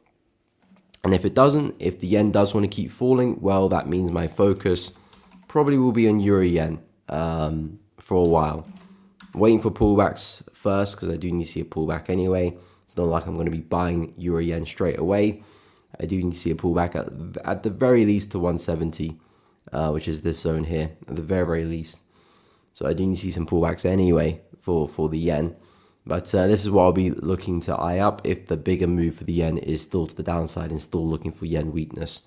And if it doesn't, if the yen does want to keep falling, well, that means my focus probably will be on euro yen for a while. Waiting for pullbacks first, because I do need to see a pullback anyway. It's not like I'm going to be buying euro yen straight away. I do need to see a pullback at the very least to 170, which is this zone here, at the very, very least. So I do need to see some pullbacks anyway for the yen. But this is what I'll be looking to eye up if the bigger move for the yen is still to the downside and still looking for yen weakness.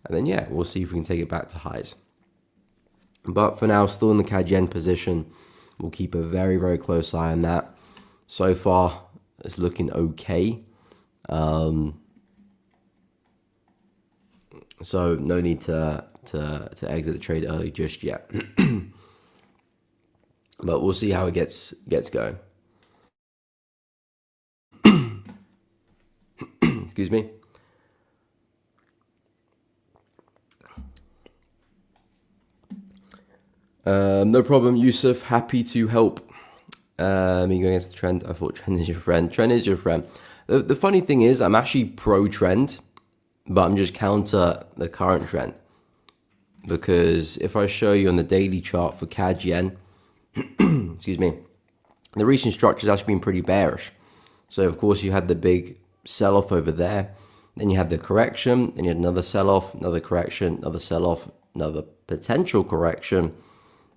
And then, yeah, we'll see if we can take it back to highs. But for now, still in the CAD yen position. We'll keep a very, very close eye on that. So far, it's looking okay. So no need to exit the trade early just yet. But we'll see how it gets going. Excuse me. No problem, Yusuf. Happy to help. Me going against the trend. I thought trend is your friend. Trend is your friend. The funny thing is, I'm actually pro trend, but I'm just counter the current trend. Because if I show you on the daily chart for CAD yen, excuse me, the recent structure has actually been pretty bearish. So of course you had the big sell-off over there, then you had the correction, then you had another sell-off, another correction, another sell-off, another potential correction,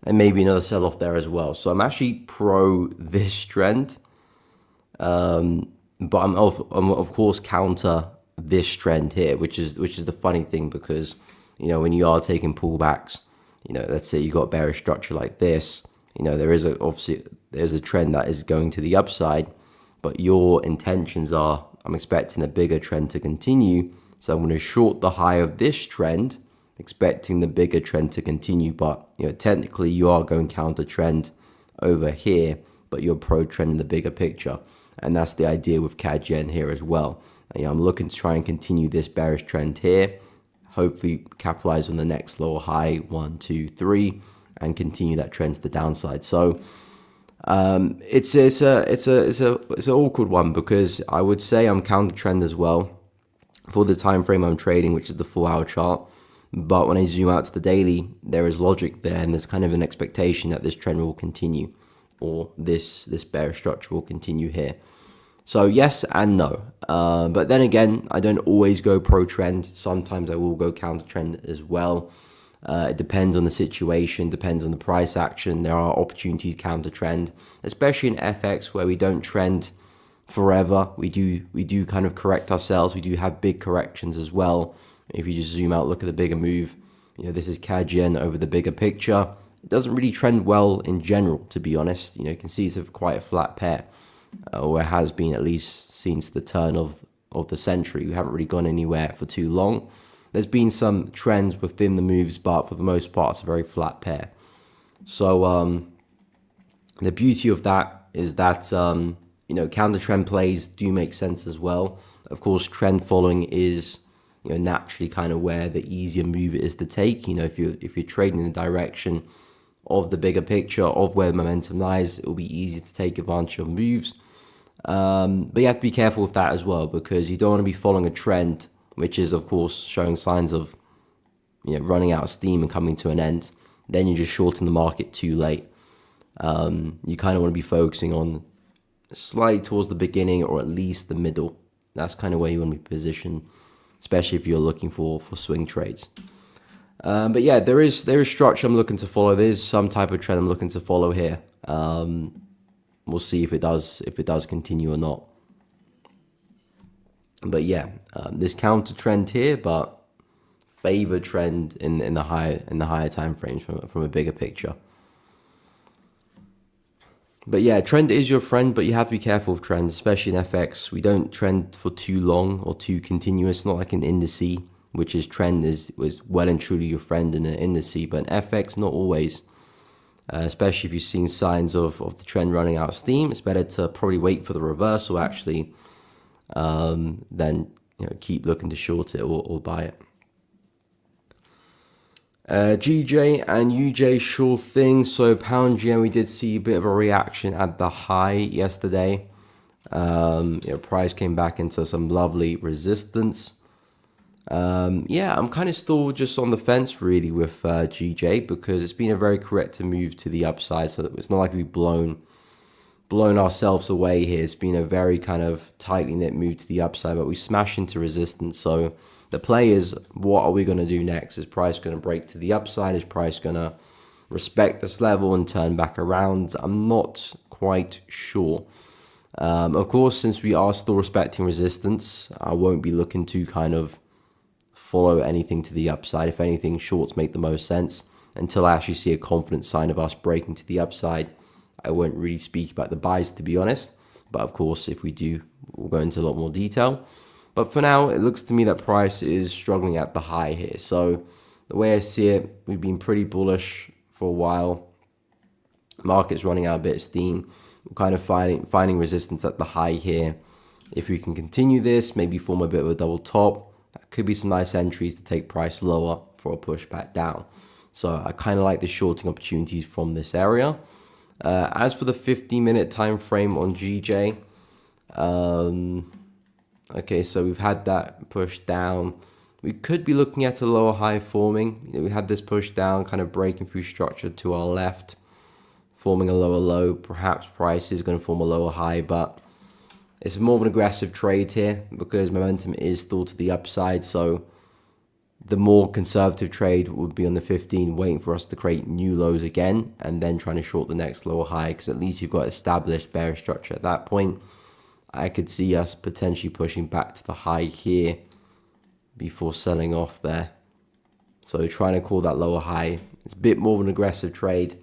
and maybe another sell-off there as well. So I'm actually pro this trend, but I'm of course counter this trend here, which is the funny thing, because when you are taking pullbacks, let's say you got a bearish structure like this, there is a trend that is going to the upside, but your intentions are, I'm expecting a bigger trend to continue, so I'm going to short the high of this trend, expecting the bigger trend to continue. But technically you are going counter trend over here, but you're pro trend in the bigger picture, and that's the idea with CAD yen here as well. I'm looking to try and continue this bearish trend here, hopefully capitalize on the next lower high 1, 2, 3, and continue that trend to the downside. So it's an awkward one, because I would say I'm counter trend as well for the time frame I'm trading, which is the 4-hour chart. But when I zoom out to the daily, there is logic there, and there's kind of an expectation that this trend will continue, or this bearish structure will continue here. So yes and no. But then again, I don't always go pro trend. Sometimes I will go counter trend as well. It depends on the situation, depends on the price action. There are opportunities counter trend, especially in FX, where we don't trend forever. We do kind of correct ourselves. We do have big corrections as well. If you just zoom out, look at the bigger move. This is CAD yen over the bigger picture. It doesn't really trend well in general, to be honest. You can see it's quite a flat pair, or it has been at least since the turn of the century. We haven't really gone anywhere for too long. There's been some trends within the moves, but for the most part, it's a very flat pair. So the beauty of that is that counter trend plays do make sense as well. Of course, trend following is naturally kind of where the easier move is to take. If you're trading in the direction of the bigger picture of where momentum lies, it will be easy to take advantage of moves. But you have to be careful with that as well, because you don't want to be following a trend which is of course showing signs of running out of steam and coming to an end. Then you're just shorting the market too late. You kind of want to be focusing on slightly towards the beginning or at least the middle. That's kind of where you want to be positioned, especially if you're looking for swing trades. But yeah, there is structure I'm looking to follow. There's some type of trend I'm looking to follow here. We'll see if it does continue or not. But yeah, this counter trend here, but favored trend in the higher time frames from a bigger picture. But yeah, trend is your friend, but you have to be careful of trends, especially in FX. We don't trend for too long or too continuous, not like an indice, which is trend was well and truly your friend in an indice, but in FX, not always. Especially if you've seen signs of the trend running out of steam, it's better to probably wait for the reversal actually, than keep looking to short it or buy it. GJ and UJ, sure thing. So pound yen, we did see a bit of a reaction at the high yesterday. Price came back into some lovely resistance. Yeah, I'm kind of still just on the fence really with GJ, because it's been a very corrective move to the upside. So it's not like we've blown ourselves away here. It's been a very kind of tightly knit move to the upside, but we smashed into resistance. So the play is, what are we going to do next? Is price going to break to the upside? Is price going to respect this level and turn back around? I'm not quite sure. Of course, since we are still respecting resistance, I won't be looking to kind of follow anything to the upside. If anything, shorts make the most sense. Until I actually see a confident sign of us breaking to the upside, I won't really speak about the buys, to be honest. But of course, if we do, we'll go into a lot more detail. But for now, it looks to me that price is struggling at the high here. So the way I see it, we've been pretty bullish for a while. Market's running out a bit of steam. We're kind of finding resistance at the high here. If we can continue this, maybe form a bit of a double top, that could be some nice entries to take price lower for a push back down. So I kind of like the shorting opportunities from this area. As for the 15-minute time frame on GJ, okay, so we've had that push down. We could be looking at a lower high forming. We had this push down, kind of breaking through structure to our left, forming a lower low. Perhaps price is going to form a lower high, but it's more of an aggressive trade here because momentum is still to the upside. So the more conservative trade would be on the 15, waiting for us to create new lows again and then trying to short the next lower high, because at least you've got established bearish structure at that point. I could see us potentially pushing back to the high here before selling off there. So trying to call that lower high. It's a bit more of an aggressive trade.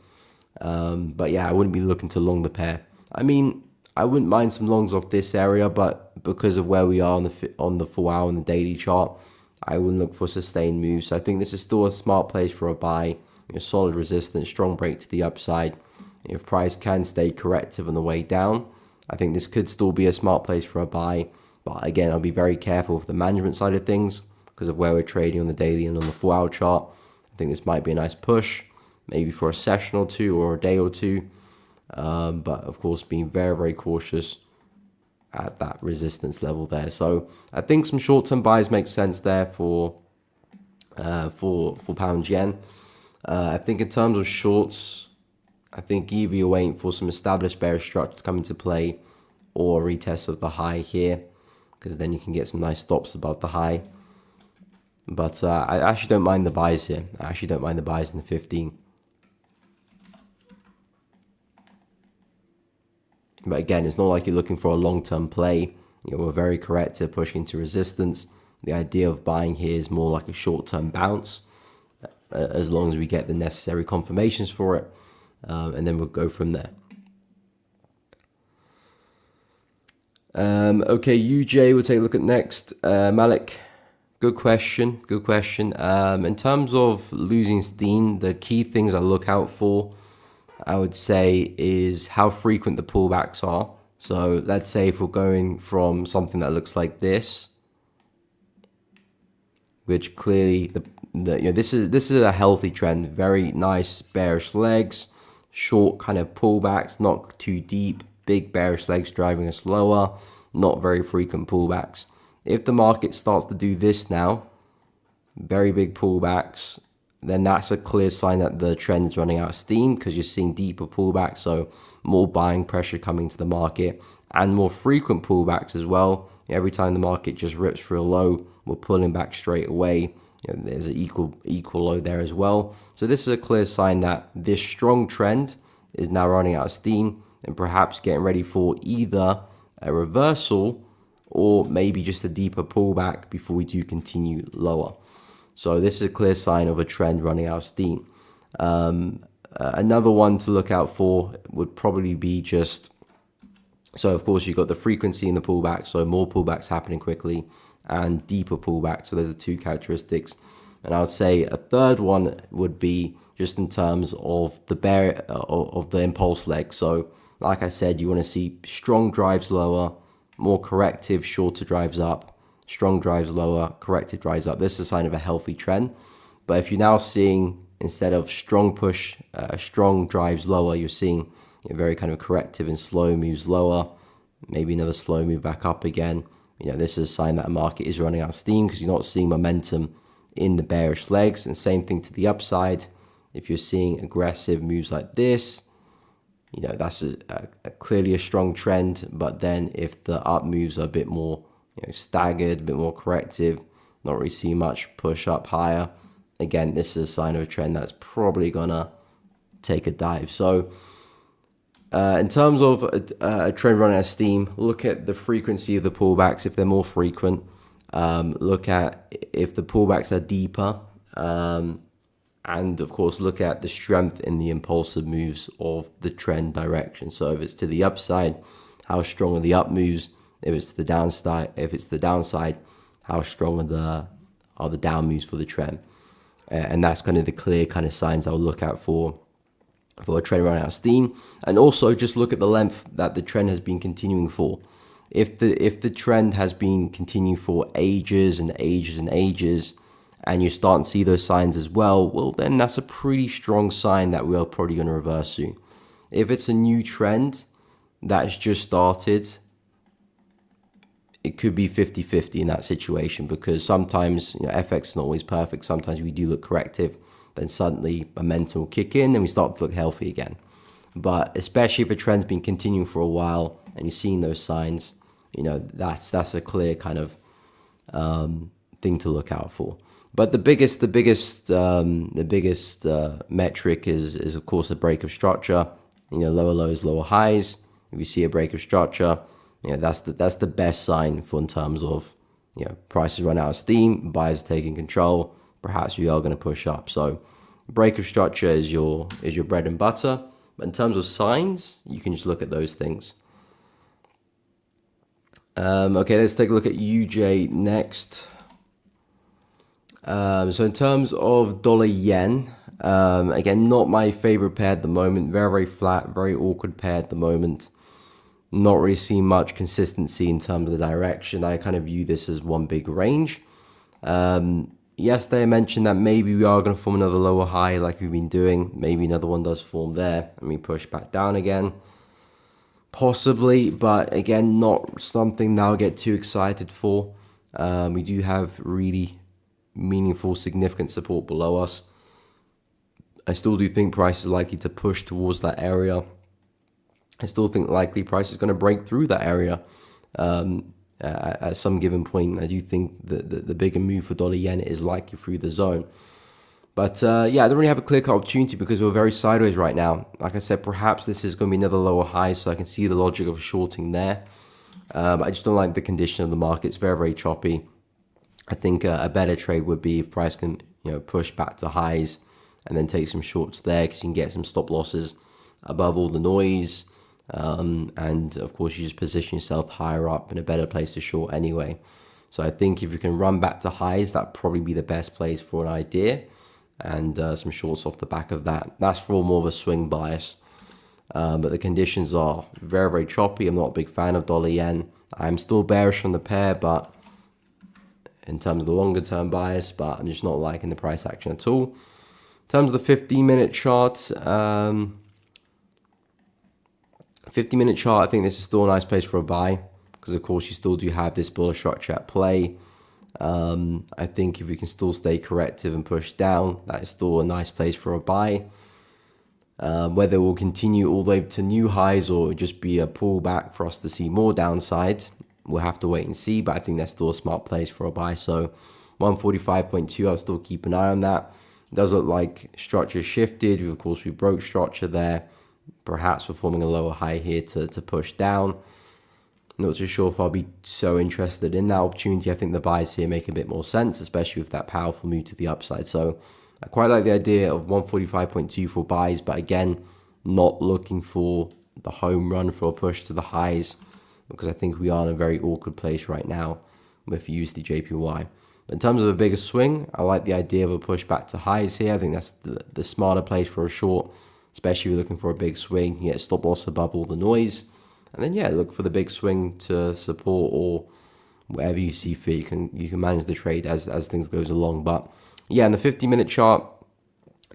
But yeah, I wouldn't be looking to long the pair. I mean, I wouldn't mind some longs off this area, but because of where we are on the 4 hour and the daily chart, I wouldn't look for sustained moves. So I think this is still a smart place for a buy. Solid resistance, strong break to the upside. If price can stay corrective on the way down, I think this could still be a smart place for a buy. But again, I'll be very careful with the management side of things because of where we're trading on the daily and on the 4 hour chart. I think this might be a nice push, maybe for a session or two or a day or two. But of course, being very, very cautious at that resistance level there. So I think some short-term buys make sense there for pound yen. I think in terms of shorts, I think either you're waiting for some established bearish structure to come into play or a retest of the high here, because then you can get some nice stops above the high. But I actually don't mind the buys here. I actually don't mind the buys in the 15. But again, it's not like you're looking for a long-term play. We're very corrective, pushing into resistance. The idea of buying here is more like a short-term bounce, as long as we get the necessary confirmations for it. And then we'll go from there. Okay, UJ, we'll take a look at next. Malik, good question. In terms of losing steam, the key things I look out for, I would say, is how frequent the pullbacks are. So let's say if we're going from something that looks like this, which clearly this is a healthy trend, very nice bearish legs, short kind of pullbacks, not too deep, big bearish legs driving us lower, not very frequent pullbacks. If the market starts to do this now, very big pullbacks, then that's a clear sign that the trend is running out of steam, because you're seeing deeper pullbacks, so more buying pressure coming to the market, and more frequent pullbacks as well. Every time the market just rips through a low, we're pulling back straight away. There's an equal low there as well. So this is a clear sign that this strong trend is now running out of steam, and perhaps getting ready for either a reversal or maybe just a deeper pullback before we do continue lower. So this is a clear sign of a trend running out of steam. Another one to look out for would probably be just, so of course you've got the frequency in the pullback, so more pullbacks happening quickly, and deeper pullbacks. So those are two characteristics. And I would say a third one would be just in terms of the impulse leg. So like I said, you want to see strong drives lower, more corrective, shorter drives up, strong drives lower, corrected drives up. This is a sign of a healthy trend. But if you're now seeing, instead of strong push, strong drives lower, you're seeing very kind of corrective and slow moves lower, maybe another slow move back up again. This is a sign that a market is running out of steam, because you're not seeing momentum in the bearish legs. And same thing to the upside. If you're seeing aggressive moves like this, that's clearly a strong trend. But then if the up moves are a bit more staggered, a bit more corrective, not really see much push up higher, again, this is a sign of a trend that's probably gonna take a dive. So in terms of a trend running out of steam, look at the frequency of the pullbacks. If they're more frequent, look at if the pullbacks are deeper, and of course look at the strength in the impulsive moves of the trend direction. So if it's to the upside, how strong are the up moves? If it's the downside, how strong are the down moves for the trend? And that's kind of the clear kind of signs I'll look out for a trend running out of steam. And also just look at the length that the trend has been continuing for. If the trend has been continuing for ages and ages and ages, and you're starting to see those signs as well, then that's a pretty strong sign that we are probably going to reverse soon. If it's a new trend that has just started, it could be 50-50 in that situation, because sometimes FX is not always perfect. Sometimes we do look corrective, then suddenly momentum will kick in and we start to look healthy again. But especially if a trend's been continuing for a while and you're seeing those signs, that's a clear kind of thing to look out for. But the biggest metric is of course a break of structure. Lower lows, lower highs. If you see a break of structure, that's the best sign for, in terms of prices run out of steam, buyers taking control. Perhaps we are going to push up. So break of structure is your bread and butter. But in terms of signs, you can just look at those things. Okay, let's take a look at UJ next. So in terms of dollar yen, again, not my favorite pair at the moment. Very, very flat, very awkward pair at the moment. Not really seeing much consistency in terms of the direction. I kind of view this as one big range. Yesterday I mentioned that maybe we are going to form another lower high like we've been doing. Maybe another one does form there and we push back down again. Possibly, but again, not something that I'll get too excited for. We do have really meaningful, significant support below us. I still do think price is likely to push towards that area. I still think likely price is going to break through that area at some given point. I do think the bigger move for dollar yen is likely through the zone. But yeah, I don't really have a clear-cut opportunity because we're very sideways right now. Like I said, perhaps this is going to be another lower high, so I can see the logic of shorting there. I just don't like the condition of the market. It's very, very choppy. I think a better trade would be if price can push back to highs and then take some shorts there, because you can get some stop losses above all the noise. And of course, you just position yourself higher up in a better place to short anyway. So I think if you can run back to highs, that'd probably be the best place for an idea. And some shorts off the back of that. That's for more of a swing bias. But the conditions are very, very choppy. I'm not a big fan of dollar yen. I'm still bearish on the pair, but in terms of the longer term bias, but I'm just not liking the price action at all. In terms of the 15-minute chart, 50-minute chart, I think this is still a nice place for a buy, because of course you still do have this bullish structure at play. I think if we can still stay corrective and push down, that is still a nice place for a buy. Whether we'll continue all the way to new highs or just be a pullback for us to see more downside, we'll have to wait and see, but I think that's still a smart place for a buy. So 145.2, I'll still keep an eye on that. It does look like structure shifted. Of course, we broke structure there. Perhaps we're forming a lower high here to push down. Not too sure if I'll be so interested in that opportunity. I think the buys here make a bit more sense, especially with that powerful move to the upside. So I quite like the idea of 145.2 for buys, but again, not looking for the home run for a push to the highs, because I think we are in a very awkward place right now with USD/JPY. In terms of a bigger swing, I like the idea of a push back to highs here. I think that's the smarter place for a short, especially if you're looking for a big swing. You get stop loss above all the noise. And then, yeah, look for the big swing to support or whatever you see fit. You can manage the trade as things goes along. But, yeah, in the 50-minute chart,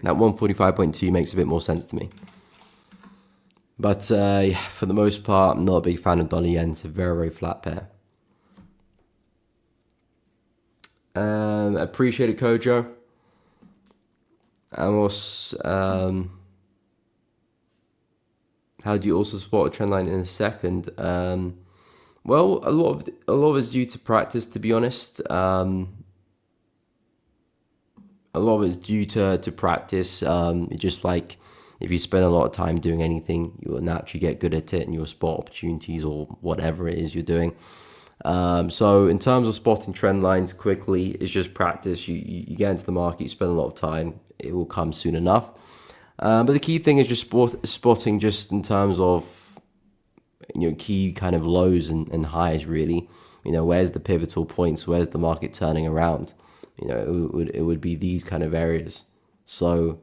that 145.2 makes a bit more sense to me. But, yeah, for the most part, I'm not a big fan of dollar yen. It's a very, very flat pair. Appreciate it, Kojo. Amos, how do you also spot a trend line in a second? Well, a lot of it is due to practice, to be honest. A lot of it is due to practice. It's just like if you spend a lot of time doing anything, you will naturally get good at it, and you'll spot opportunities or whatever it is you're doing. So in terms of spotting trend lines quickly, it's just practice. You get into the market, you spend a lot of time, it will come soon enough. But the key thing is just spotting just in terms of, key kind of lows and highs, really. Where's the pivotal points? Where's the market turning around? It would be these kind of areas. So,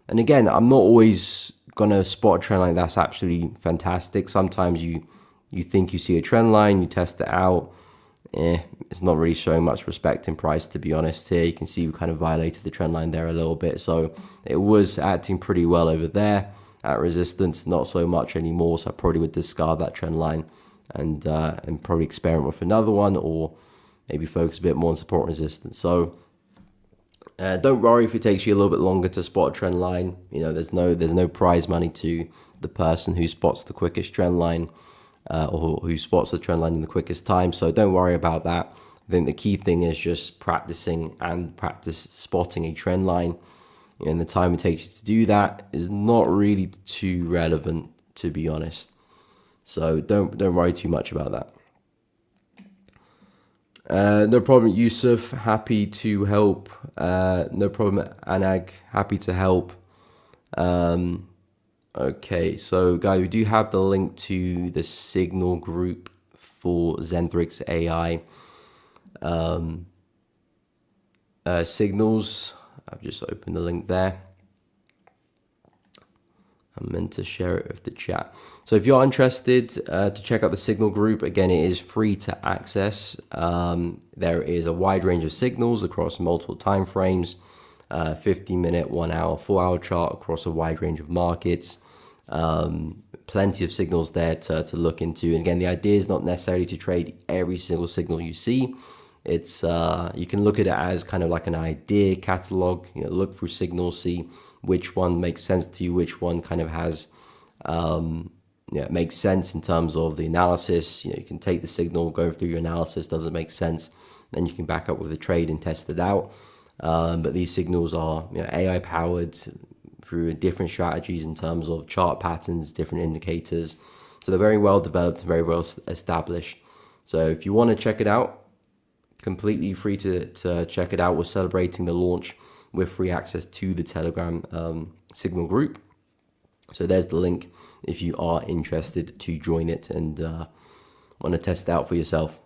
and again, I'm not always going to spot a trend line that's absolutely fantastic. Sometimes you think you see a trend line, you test it out. It's not really showing much respect in price, to be honest. Here you can see we kind of violated the trend line there a little bit. So it was acting pretty well over there at resistance, not so much anymore. So I probably would discard that trend line and probably experiment with another one, or maybe focus a bit more on support and resistance. So don't worry if it takes you a little bit longer to spot a trend line. There's no prize money to the person who spots the quickest trend line. Or who spots the trend line in the quickest time. So don't worry about that. I think the key thing is just practicing and practice spotting a trend line. And the time it takes to do that is not really too relevant, to be honest. So don't worry too much about that. No problem, Yusuf. Happy to help. No problem, Anag. Happy to help. Okay, so guys, we do have the link to the Signal group for Zentrix AI. Signals, I've just opened the link there. I'm meant to share it with the chat. So if you're interested to check out the Signal group, again, it is free to access. There is a wide range of signals across multiple time frames. 50-minute, 1 hour, 4 hour chart across a wide range of markets. Plenty of signals there to look into. And again, the idea is not necessarily to trade every single signal you see. It's you can look at it as kind of like an idea catalog. Look through signals, see which one makes sense to you, which one kind of has makes sense in terms of the analysis. You can take the signal, go through your analysis, does it make sense? Then you can back up with a trade and test it out. But these signals are AI powered through different strategies in terms of chart patterns, different indicators. So they're very well developed, very well established. So if you want to check it out, completely free to check it out. We're celebrating the launch with free access to the Telegram Signal group. So there's the link if you are interested to join it and want to test it out for yourself.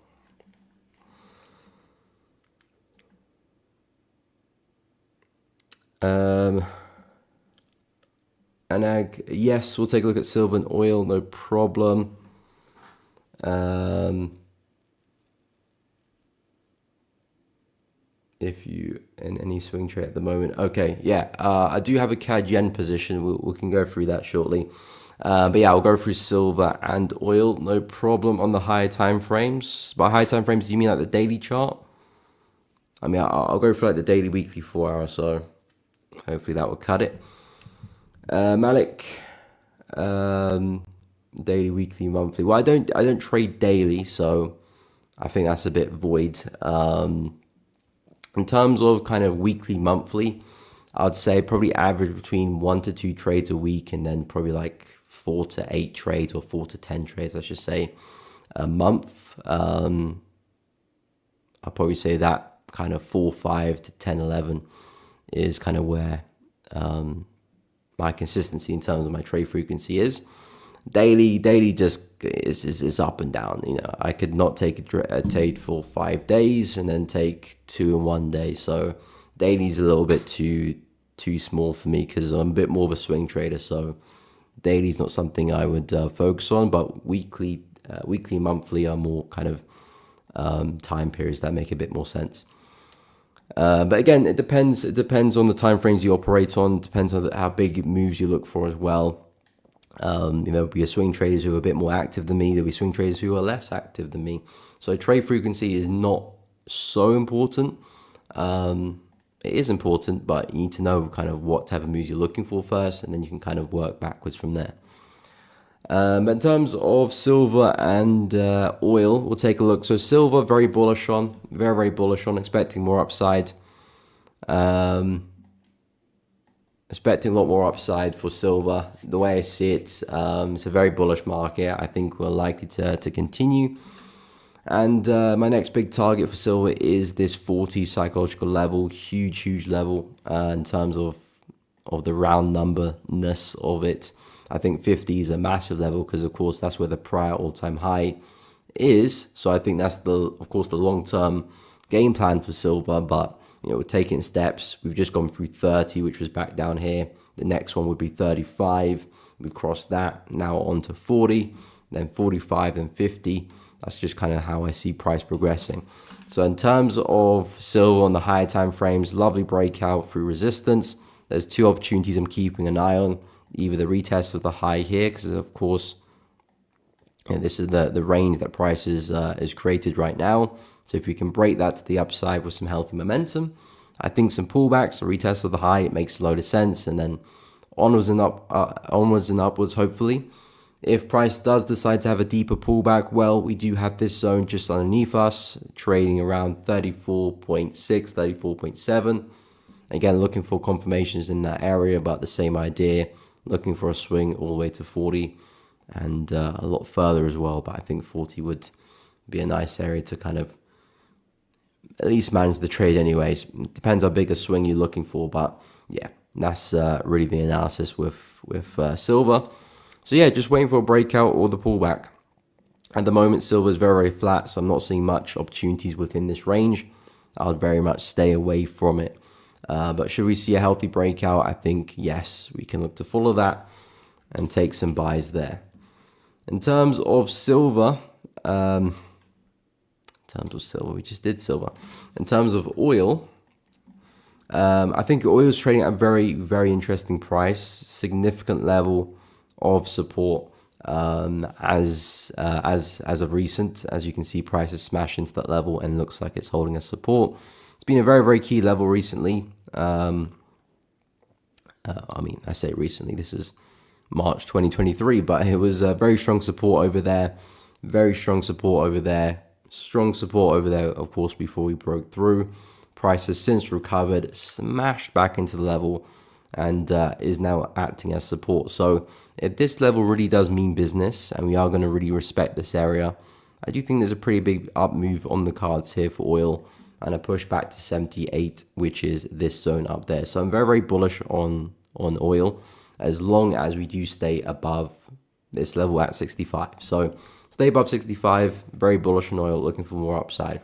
Anag, yes, we'll take a look at silver and oil, no problem. If you in any swing trade at the moment, okay, yeah, I do have a CAD yen position. We can go through that shortly. But yeah, I'll go through silver and oil, no problem. On the higher time frames, by high time frames, do you mean like the daily chart? I mean, I'll go for like the daily, weekly, 4 hour, so hopefully that will cut it. Malik, daily, weekly, monthly. Well, I don't trade daily, so I think that's a bit void. In terms of kind of weekly, monthly, I'd say probably average between 1 to 2 trades a week, and then probably like 4 to 8 trades, or 4 to 10 trades, I should say, a month. I'll probably say that kind of 4, 5 to 10, 11 is kind of where my consistency in terms of my trade frequency is. Daily just is up and down. You know, I could not take a trade for 5 days and then take 2 in 1 day. So daily's a little bit too small for me, because I'm a bit more of a swing trader. So daily's not something I would focus on. But weekly, monthly are more kind of time periods that make a bit more sense. But again, it depends on the time frames you operate on. Depends on how big moves you look for as well. There'll be swing traders who are a bit more active than me. There'll be swing traders who are less active than me. So trade frequency is not so important. It is important, but you need to know kind of what type of moves you're looking for first, and then you can kind of work backwards from there. But in terms of silver and oil, we'll take a look. So silver, very bullish on, very bullish on, expecting more upside. Expecting a lot more upside for silver. The way I see it, it's a very bullish market. I think we're likely to continue. And my next big target for silver is this 40 psychological level, huge level in terms of the round numberness of it. I think 50 is a massive level, because of course that's where the prior all-time high is. So I think that's of course the long-term game plan for silver. But we're taking steps. We've just gone through 30, which was back down here. The next one would be 35. We've crossed that. Now on to 40, then 45, then 50. That's just kind of how I see price progressing. So in terms of silver on the higher time frames, lovely breakout through resistance. There's 2 opportunities I'm keeping an eye on. Either the retest of the high here, because of course this is the range that price is created right now. So if we can break that to the upside with some healthy momentum, I think some pullbacks, a retest of the high, it makes a load of sense, and then onwards and upwards, hopefully. If price does decide to have a deeper pullback, well, we do have this zone just underneath us, trading around 34.6, 34.7. Again, looking for confirmations in that area, but the same idea, looking for a swing all the way to 40 and a lot further as well. But I think 40 would be a nice area to kind of at least manage the trade anyways. It depends how big a swing you're looking for, but yeah, that's really the analysis with silver. So yeah, just waiting for a breakout or the pullback. At the moment, silver is very flat, so I'm not seeing much opportunities within this range. I'll very much stay away from it. But should we see a healthy breakout, I think yes, we can look to follow that and take some buys there. In terms of silver, we just did silver. In terms of oil, I think oil is trading at a very interesting price, significant level of support as of recent. As you can see, price has smashed into that level and looks like it's holding a support. It's been a very key level recently. I mean, I say recently, this is March 2023, but it was a very strong support over there, strong support over there, of course, before we broke through. Price has since recovered, smashed back into the level, and is now acting as support. So if this level really does mean business, and we are going to really respect this area, I do think there's a pretty big up move on the cards here for oil, and a push back to 78, which is this zone up there. So I'm very bullish on oil, as long as we do stay above this level at 65. So stay above 65, very bullish on oil, looking for more upside.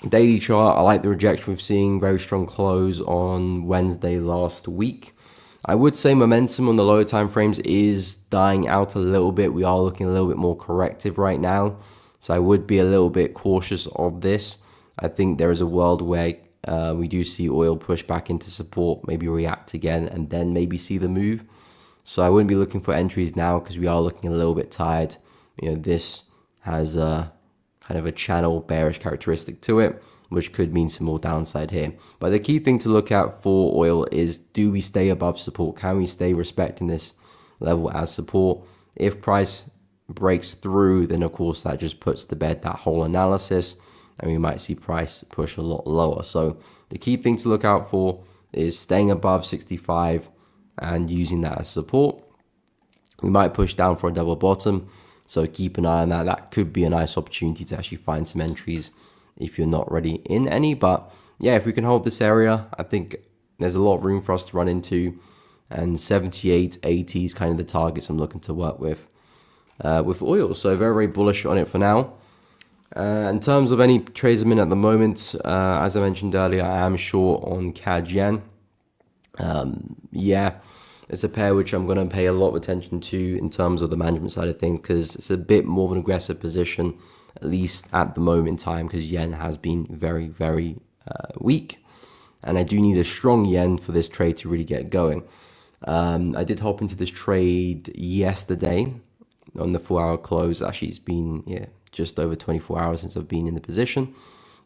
Daily chart, I like the rejection we've seen, very strong close on Wednesday last week. I would say momentum on the lower time frames is dying out a little bit. We are looking a little bit more corrective right now. So I would be a little bit cautious of this. I think there is a world where we do see oil push back into support, maybe react again, and then maybe see the move. So I wouldn't be looking for entries now because we are looking a little bit tired. You know, this has a kind of a channel bearish characteristic to it, which could mean some more downside here. But the key thing to look at for oil is, do we stay above support? Can we stay respecting this level as support? If price breaks through, then of course that just puts to bed that whole analysis, and we might see price push a lot lower. So the key thing to look out for is staying above 65 and using that as support. We might push down for a double bottom, so keep an eye on that. That could be a nice opportunity to actually find some entries if you're not already in any. But yeah, if we can hold this area, I think there's a lot of room for us to run into, and 78, 80 is kind of the targets I'm looking to work with oil. So very, very bullish on it for now. In terms of any trades I'm in at the moment, as I mentioned earlier, I am short on CAD Yen. Yeah, it's a pair which I'm going to pay a lot of attention to in terms of the management side of things, because it's a bit more of an aggressive position, at least at the moment in time, because yen has been very, very weak, and I do need a strong yen for this trade to really get going. I did hop into this trade yesterday on the 4-hour close. Actually, it's been just over 24 hours since I've been in the position.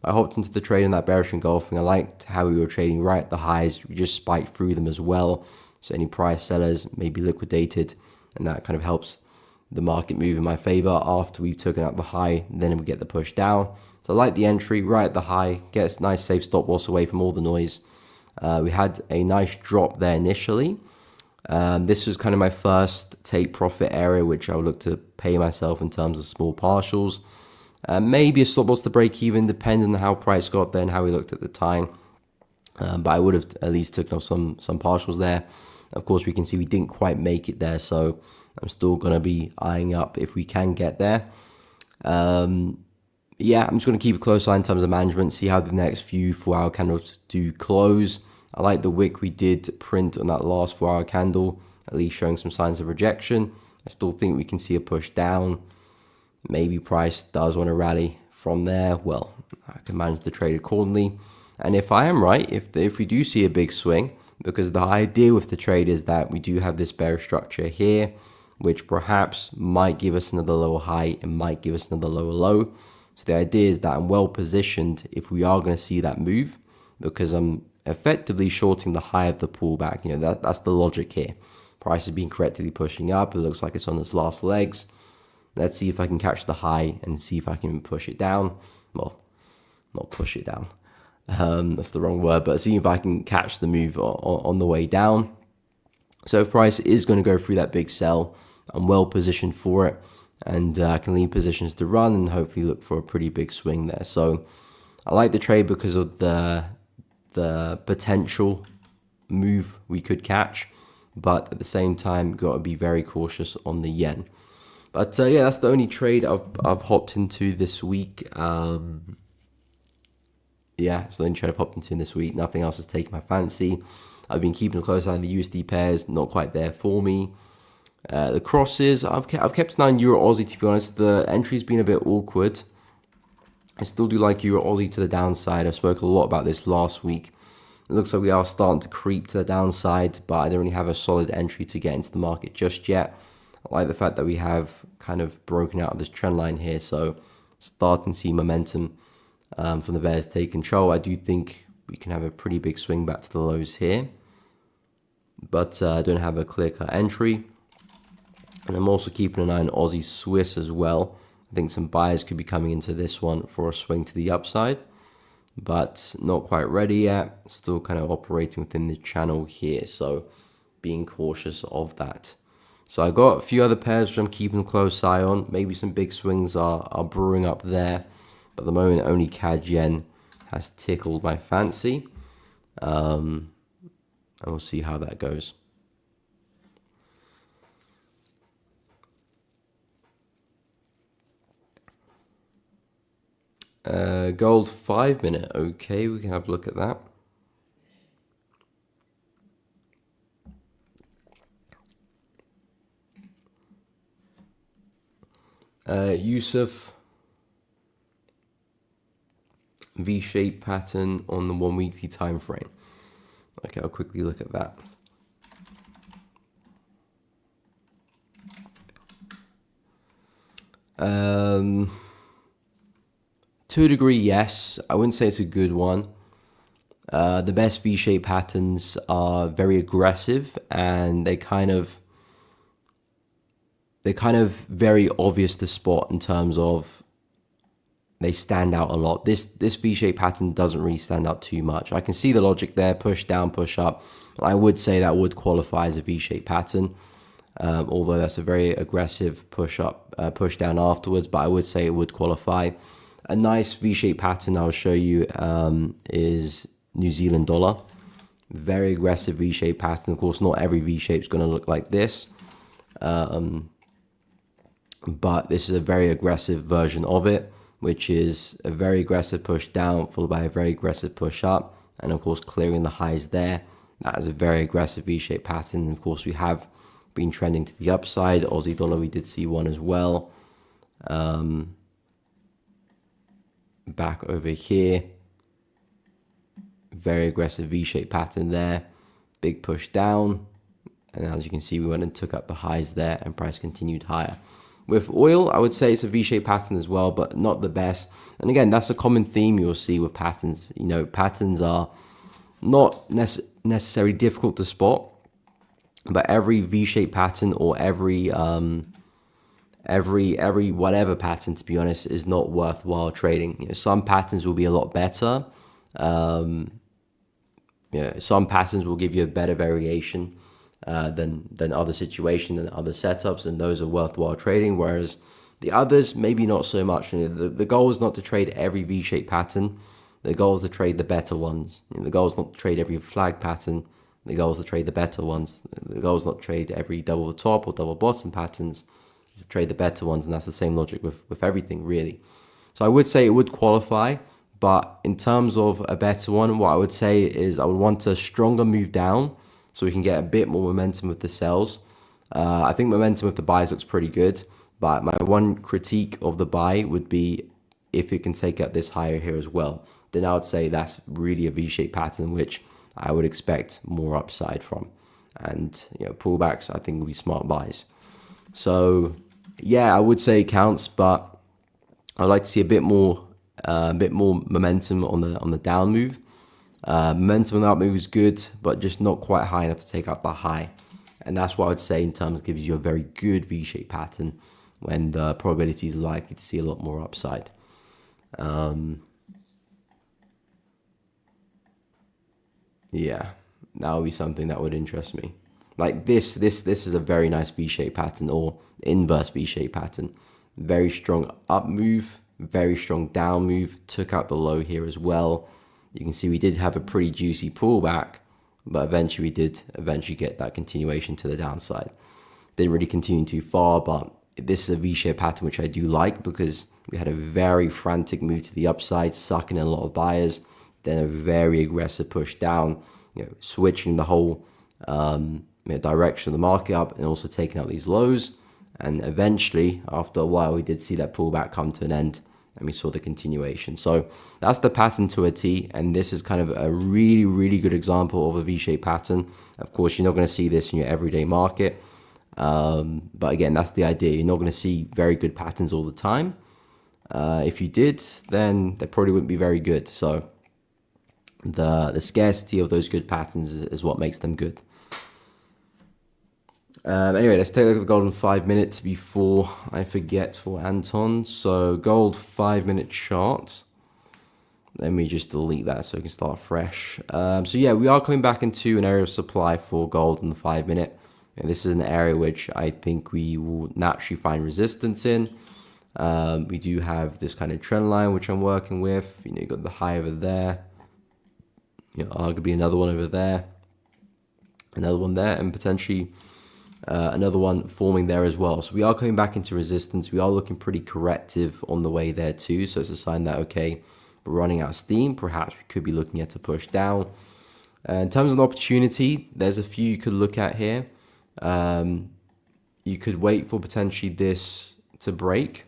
I hopped into the trade in that bearish engulfing. I liked how we were trading right at the highs. We just spiked through them as well. So any price sellers may be liquidated, and that kind of helps the market move in my favor. After we've taken out the high, then we get the push down. So I like the entry right at the high, gets a nice safe stop loss away from all the noise. We had a nice drop there initially. This was kind of my first take profit area, which I would look to pay myself in terms of small partials. Maybe a stop loss to break even, depending on how price got there and how we looked at the time. But I would have at least taken off some partials there. Of course, we can see we didn't quite make it there, so I'm still going to be eyeing up if we can get there. Yeah, I'm just going to keep a close eye in terms of management, see how the next few 4-hour candles do close. I like the wick we did print on that last 4-hour candle, at least showing some signs of rejection. I still think we can see a push down. Maybe price does want to rally from there. Well, I can manage the trade accordingly. And if I am right, if we do see a big swing, because the idea with the trade is that we do have this bearish structure here, which perhaps might give us another lower high and might give us another lower low. So the idea is that I'm well positioned if we are going to see that move, because I'm effectively shorting the high of the pullback. You know, that's the logic here. Price is being correctly pushing up. It looks like it's on its last legs. Let's see if I can catch the high and see if I can push it down. Well, not push it down. That's the wrong word, but see if I can catch the move on the way down. So if price is going to go through that big sell, I'm well positioned for it, and I can leave positions to run and hopefully look for a pretty big swing there. So I like the trade because of the potential move we could catch, but at the same time, got to be very cautious on the yen. But yeah, that's the only trade I've hopped into this week. Yeah, it's the only trade I've hopped into this week. Nothing else has taken my fancy. I've been keeping a close eye on the USD pairs, not quite there for me. The crosses, I've kept €9 Aussie, to be honest. The entry's been a bit awkward. I still do like Euro Aussie to the downside. I spoke a lot about this last week. It looks like we are starting to creep to the downside, but I don't really have a solid entry to get into the market just yet. I like the fact that we have kind of broken out of this trend line here, so starting to see momentum from the bears take control. I do think we can have a pretty big swing back to the lows here, but I don't have a clear-cut entry. And I'm also keeping an eye on Aussie Swiss as well. I think some buyers could be coming into this one for a swing to the upside, but not quite ready yet. Still kind of operating within the channel here, so being cautious of that. So I got a few other pairs which I'm keeping a close eye on. Maybe some big swings are brewing up there, but at the moment only CAD Yen has tickled my fancy. And we'll see how that goes. Gold 5 minute. Okay, we can have a look at that. Yusuf, V-shaped pattern on the 1 weekly time frame. Okay, I'll quickly look at that. To a degree, yes. I wouldn't say it's a good one. The best V-shaped patterns are very aggressive, and they're kind of very obvious to spot in terms of they stand out a lot. This V-shaped pattern doesn't really stand out too much. I can see the logic there, push down, push up. I would say that would qualify as a V-shaped pattern, although that's a very aggressive push up, push down afterwards, but I would say it would qualify. A nice V-shaped pattern I'll show you is New Zealand dollar. Very aggressive V-shaped pattern. Of course, not every V-shape is going to look like this, but this is a very aggressive version of it, which is a very aggressive push down followed by a very aggressive push up, and of course clearing the highs there. That is a very aggressive V-shaped pattern. And of course, we have been trending to the upside. Aussie dollar, we did see one as well. Back over here, very aggressive V-shaped pattern there, big push down, and as you can see, we went and took up the highs there, and price continued higher. With oil, I would say it's a V-shaped pattern as well, but not the best. And again, that's a common theme you'll see with patterns. You know, patterns are not necessarily difficult to spot, but every V-shaped pattern or every whatever pattern, to be honest, is not worthwhile trading. You know, some patterns will be a lot better. Some patterns will give you a better variation than other situations and other setups, and those are worthwhile trading. Whereas the others, maybe not so much. You know, the goal is not to trade every V-shaped pattern. The goal is to trade the better ones. You know, the goal is not to trade every flag pattern. The goal is to trade the better ones. The goal is not to trade every double top or double bottom patterns. It's to trade the better ones, and that's the same logic with everything, really. So I would say it would qualify, but in terms of a better one, what I would say is I would want a stronger move down so we can get a bit more momentum with the sells. I think momentum with the buys looks pretty good, but my one critique of the buy would be if it can take out this higher here as well, then I would say that's really a V-shaped pattern, which I would expect more upside from. And you know, pullbacks, I think, will be smart buys. So yeah, I would say it counts, but I'd like to see a bit more momentum on the down move. Momentum on that move is good, but just not quite high enough to take out the high. And that's what I would say in terms of gives you a very good V-shaped pattern when the probability is likely to see a lot more upside. Yeah, that would be something that would interest me. Like this is a very nice V-shaped pattern or inverse V-shaped pattern. Very strong up move, very strong down move, took out the low here as well. You can see we did have a pretty juicy pullback, but eventually we did get that continuation to the downside. Didn't really continue too far, but this is a V-shaped pattern which I do like because we had a very frantic move to the upside, sucking in a lot of buyers, then a very aggressive push down, you know, switching the whole direction of the market up and also taking out these lows. And eventually, after a while, we did see that pullback come to an end and we saw the continuation. So that's the pattern to a T. And this is kind of a really, really good example of a V-shaped pattern. Of course, you're not going to see this in your everyday market. But again, that's the idea. You're not going to see very good patterns all the time. If you did, then they probably wouldn't be very good. So the scarcity of those good patterns is what makes them good. Anyway, let's take a look at the gold in 5 minutes before I forget for Anton. So gold 5 minute chart. Let me just delete that so we can start fresh. So yeah, we are coming back into an area of supply for gold in the 5 minute. And this is an area which I think we will naturally find resistance in. We do have this kind of trend line which I'm working with. You know, you got the high over there. You know, arguably another one over there. Another one there, and potentially another one forming there as well. So we are coming back into resistance. We are looking pretty corrective on the way there too. So it's a sign that, okay, we're running out of steam. Perhaps we could be looking at a push down. In terms of the opportunity, there's a few you could look at here. You could wait for potentially this to break.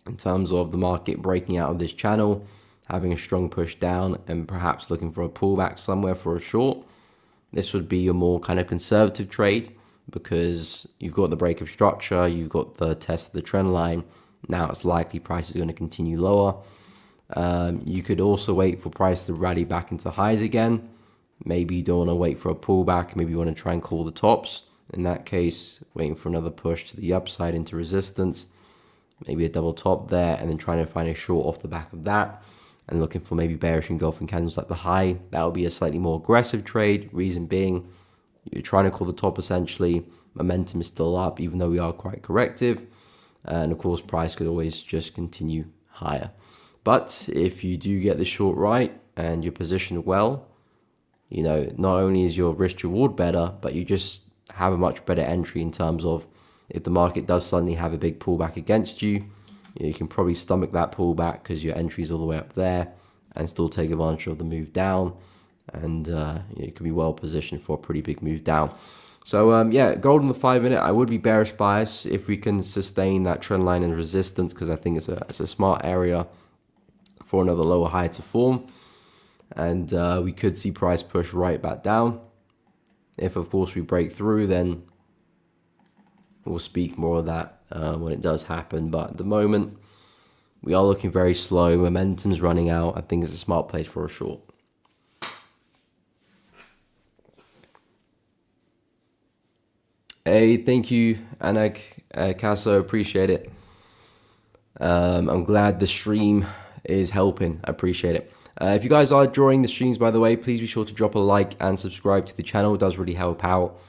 In terms of the market breaking out of this channel, having a strong push down and perhaps looking for a pullback somewhere for a short. This would be a more kind of conservative trade. because you've got the break of structure, you've got the test of the trend line. Now it's likely price is going to continue lower. You could also wait for price to rally back into highs again. Maybe you don't want to wait for a pullback. Maybe you want to try and call the tops. In that case, waiting for another push to the upside into resistance. Maybe a double top there, and then trying to find a short off the back of that. And looking for maybe bearish engulfing candles like the high. That would be a slightly more aggressive trade. Reason being, you're trying to call the top essentially. Momentum is still up, even though we are quite corrective. And of course, price could always just continue higher. But if you do get the short right and you're positioned well, you know, not only is your risk reward better, but you just have a much better entry in terms of if the market does suddenly have a big pullback against you, you can probably stomach that pullback because your entry is all the way up there and still take advantage of the move down. And you could be well positioned for a pretty big move down. So yeah, gold in the 5 minute, I would be bearish bias if we can sustain that trend line and resistance, because I think it's a smart area for another lower high to form. And we could see price push right back down. If of course we break through, then we'll speak more of that when it does happen. But at the moment, we are looking very slow. Momentum's running out. I think it's a smart place for a short. Hey, thank you, Anak Casso. Appreciate it. I'm glad the stream is helping. I appreciate it. If you guys are enjoying the streams, by the way, please be sure to drop a like and subscribe to the channel. It does really help out.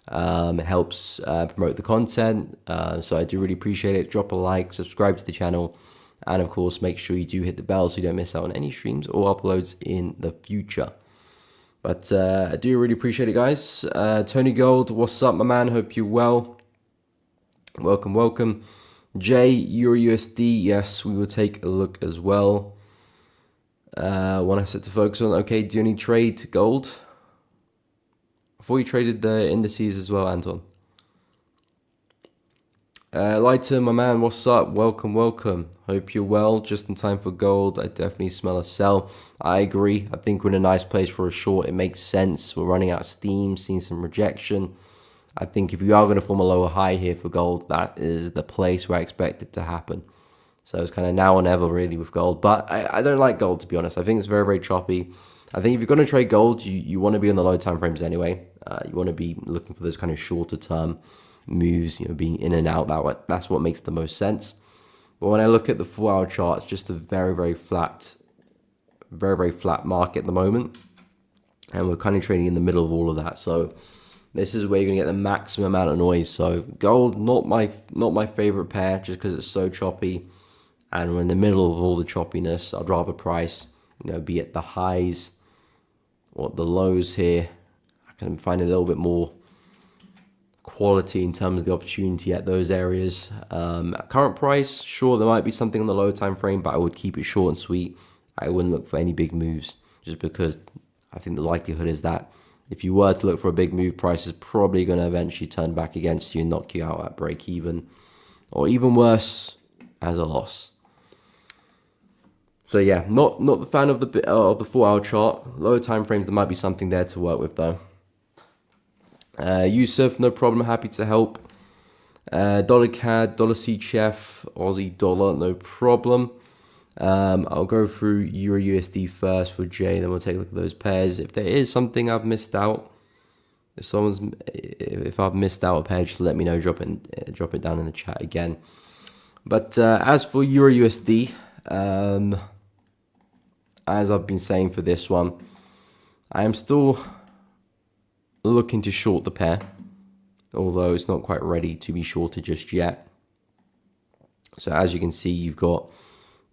It helps promote the content. So I do really appreciate it. Drop a like, subscribe to the channel, and of course, make sure you do hit the bell so you don't miss out on any streams or uploads in the future. But I do really appreciate it, guys. Tony Gold, what's up, my man? Hope you're well. Welcome, welcome. Jay, Euro USD, yes, we will take a look as well. One asset to focus on. Okay, do you only trade gold? I thought you traded the indices as well, Anton. Lighter, my man, what's up? Welcome, welcome. Hope you're well. Just in time for gold. I definitely smell a sell. I agree. I think we're in a nice place for a short. It makes sense. We're running out of steam, seeing some rejection. I think if we are going to form a lower high here for gold, that is the place where I expect it to happen. So it's kind of now or never really with gold. But I don't like gold, to be honest. I think it's very, very choppy. I think if you're going to trade gold, you want to be on the low time frames anyway. You want to be looking for those kind of shorter term moves, you know, being in and out. That's what makes the most sense. But when I look at the 4-hour chart, it's just a very, very flat market at the moment. And we're kind of trading in the middle of all of that. So this is where you're going to get the maximum amount of noise. So gold, not my favorite pair, just because it's so choppy. And we're in the middle of all the choppiness. I'd rather price, you know, be at the highs or the lows here. I can find a little bit more quality in terms of the opportunity at those areas. At current price, sure, there might be something on the low time frame, but I would keep it short and sweet. I wouldn't look for any big moves, just because I think the likelihood is that if you were to look for a big move, price is probably going to eventually turn back against you and knock you out at break even, or even worse, as a loss. So yeah, not the fan of the 4-hour chart. Lower time frames, there might be something there to work with though. Yusuf, no problem, happy to help. Dollar CAD, Dollar CHF, Aussie dollar, no problem. I'll go through Euro USD first for Jay, then we'll take a look at those pairs. If there is something I've missed out, if I've missed out a pair, just let me know. Drop it down in the chat again. But as for Euro USD, as I've been saying for this one, I am still looking to short the pair, although it's not quite ready to be shorted just yet. So as you can see, you've got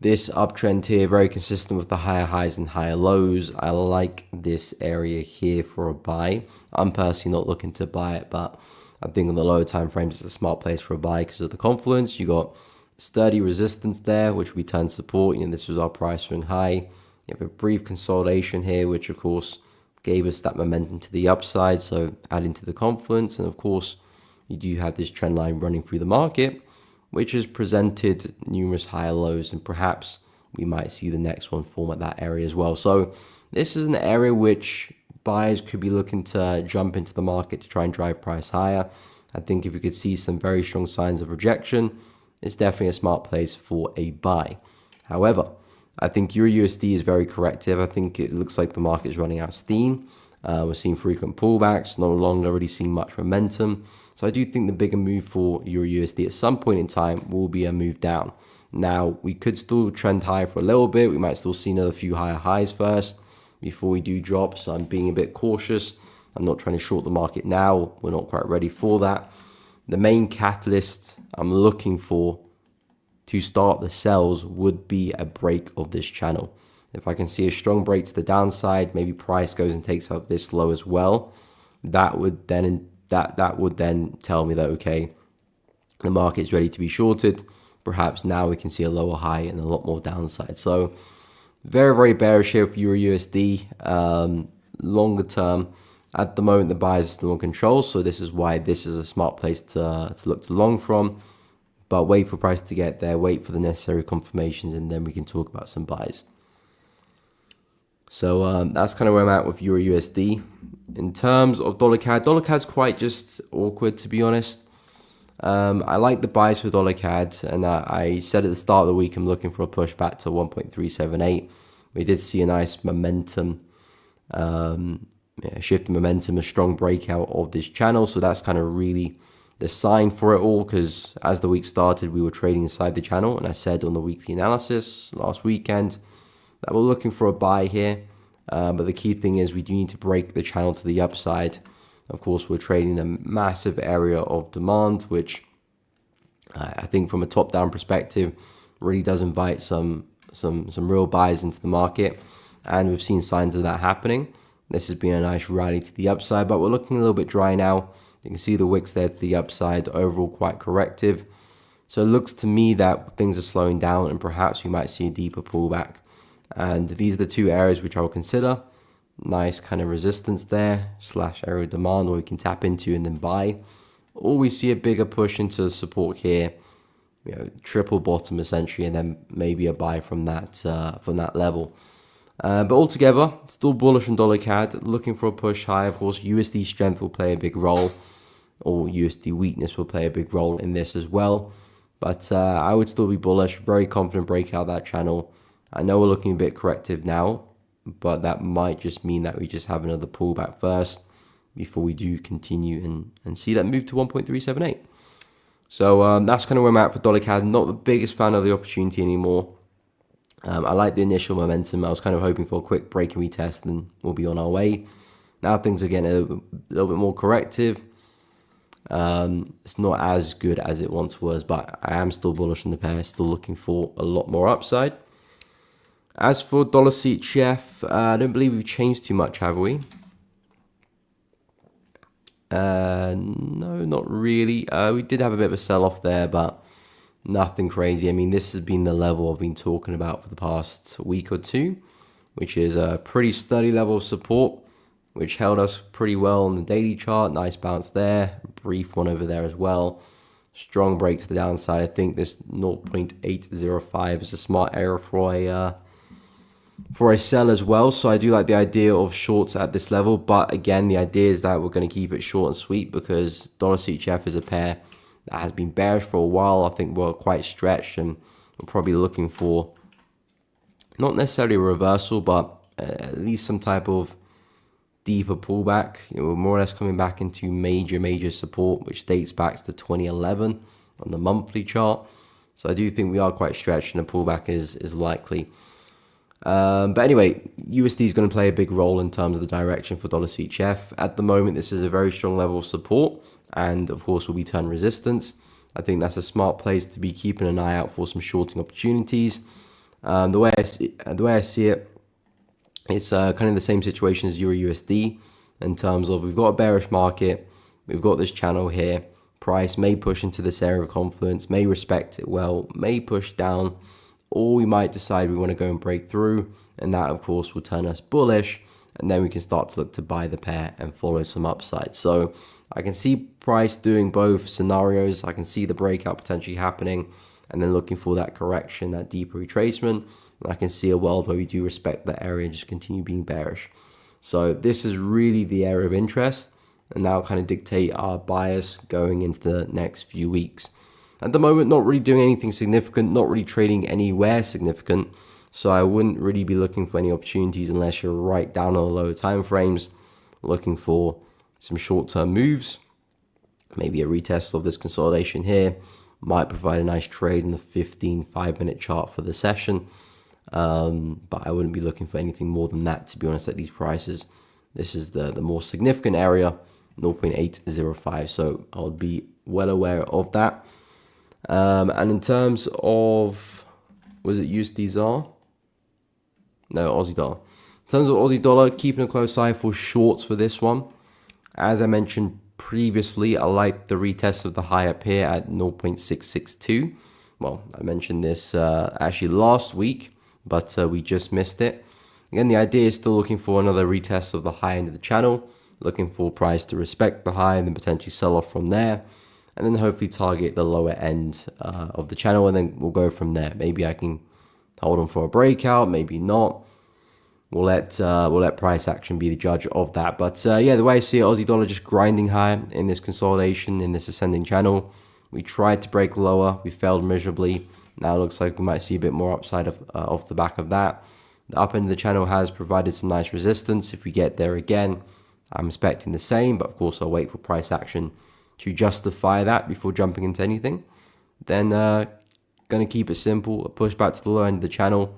this uptrend here, very consistent with the higher highs and higher lows. I like this area here for a buy. I'm personally not looking to buy it, but I think on the lower time frames, it's a smart place for a buy because of the confluence. You got sturdy resistance there, which we turn support. You know, this was our price swing high. You have a brief consolidation here, which of course gave us that momentum to the upside, so adding to the confluence. And of course, you do have this trend line running through the market, which has presented numerous higher lows, and perhaps we might see the next one form at that area as well. So this is an area which buyers could be looking to jump into the market to try and drive price higher. I think if we could see some very strong signs of rejection, it's definitely a smart place for a buy. However, I think Euro USD is very corrective. I think it looks like the market is running out of steam. We're seeing frequent pullbacks, no longer really seeing much momentum. So I do think the bigger move for Euro USD at some point in time will be a move down. Now, we could still trend higher for a little bit. We might still see another few higher highs first before we do drop. So I'm being a bit cautious. I'm not trying to short the market now. We're not quite ready for that. The main catalyst I'm looking for to start the sells would be a break of this channel. If I can see a strong break to the downside, maybe price goes and takes out this low as well, that would then tell me that, okay, the market is ready to be shorted. Perhaps now we can see a lower high and a lot more downside. So very, very bearish here for Euro USD. Longer term, at the moment, the buyers are still in control. So this is why this is a smart place to look to long from. But wait for price to get there, wait for the necessary confirmations, and then we can talk about some buys. So that's kind of where I'm at with Euro USD. In terms of dollar CAD's quite just awkward, to be honest. I like the buys for dollar CAD, and I said at the start of the week I'm looking for a push back to 1.378. We did see a nice momentum, shift in momentum, a strong breakout of this channel. So that's kind of really the sign for it all, because as the week started, we were trading inside the channel, and I said on the weekly analysis last weekend that we're looking for a buy here. But the key thing is we do need to break the channel to the upside. Of course, we're trading a massive area of demand, which I think from a top-down perspective really does invite some real buys into the market, and we've seen signs of that happening. This has been a nice rally to the upside, but we're looking a little bit dry now. You can see the wicks there to the upside, overall quite corrective. So it looks to me that things are slowing down, and perhaps we might see a deeper pullback. And these are the two areas which I will consider. Nice kind of resistance there, / area of demand, or we can tap into and then buy. Or we see a bigger push into the support here, triple bottom essentially, and then maybe a buy from that level. But altogether, still bullish on dollar CAD, looking for a push high. Of course, USD strength will play a big role, or USD weakness will play a big role in this as well. But I would still be bullish, very confident breakout that channel. I know we're looking a bit corrective now, but that might just mean that we just have another pullback first before we do continue and see that move to 1.378. So that's kind of where I'm at for dollar CAD. Not the biggest fan of the opportunity anymore. I like the initial momentum. I was kind of hoping for a quick break and retest, and we'll be on our way. Now things are getting a little bit more corrective. It's not as good as it once was, but I am still bullish on the pair, still looking for a lot more upside. As for dollar CHF, I don't believe we've changed too much, have we? No, not really. We did have a bit of a sell-off there, but nothing crazy. I mean, this has been the level I've been talking about for the past week or two, which is a pretty steady level of support, which held us pretty well on the daily chart. Nice bounce there, brief one over there as well. Strong break to the downside. I think this 0.805 is a smart area for a sell as well. So I do like the idea of shorts at this level, but again, the idea is that we're going to keep it short and sweet, because dollar CHF is a pair that has been bearish for a while. I think we're quite stretched, and we're probably looking for not necessarily a reversal, but at least some type of deeper pullback. We're more or less coming back into major support, which dates back to 2011 on the monthly chart. So I do think we are quite stretched, and a pullback is likely. But anyway, USD is going to play a big role in terms of the direction for dollar CHF. At the moment, this is a very strong level of support, and of course will be turn resistance. I think that's a smart place to be keeping an eye out for some shorting opportunities. The way I see it, it's kind of the same situation as Euro USD in terms of we've got a bearish market, we've got this channel here. Price may push into this area of confluence, may respect it well, may push down, or we might decide we want to go and break through, and that of course will turn us bullish, and then we can start to look to buy the pair and follow some upside. So I can see price doing both scenarios. I can see the breakout potentially happening, and then looking for that correction, that deeper retracement. And I can see a world where we do respect that area and just continue being bearish. So this is really the area of interest. and that'll kind of dictate our bias going into the next few weeks. At the moment, not really doing anything significant, not really trading anywhere significant, so I wouldn't really be looking for any opportunities unless you're right down on the lower time frames, looking for some short-term moves. Maybe a retest of this consolidation here might provide a nice trade in the 15 5-minute chart for the session. But I wouldn't be looking for anything more than that, to be honest, at these prices. This is the more significant area, 0.805. So I would be well aware of that. And in terms of, was it USD ZAR? No, Aussie dollar. In terms of Aussie dollar, keeping a close eye for shorts for this one. As I mentioned previously, I like the retest of the high up here at 0.662. Well, I mentioned this actually last week, but we just missed it. Again, the idea is still looking for another retest of the high end of the channel, looking for price to respect the high and then potentially sell off from there, and then hopefully target the lower end of the channel, and then we'll go from there. Maybe I can hold on for a breakout, maybe not. We'll let price action be the judge of that. But yeah, the way I see it, Aussie dollar just grinding high in this consolidation, in this ascending channel. We tried to break lower, we failed miserably. Now it looks like we might see a bit more upside off the back of that. The up end of the channel has provided some nice resistance. If we get there again, I'm expecting the same, but of course I'll wait for price action to justify that before jumping into anything. Then going to keep it simple, a push back to the low end of the channel,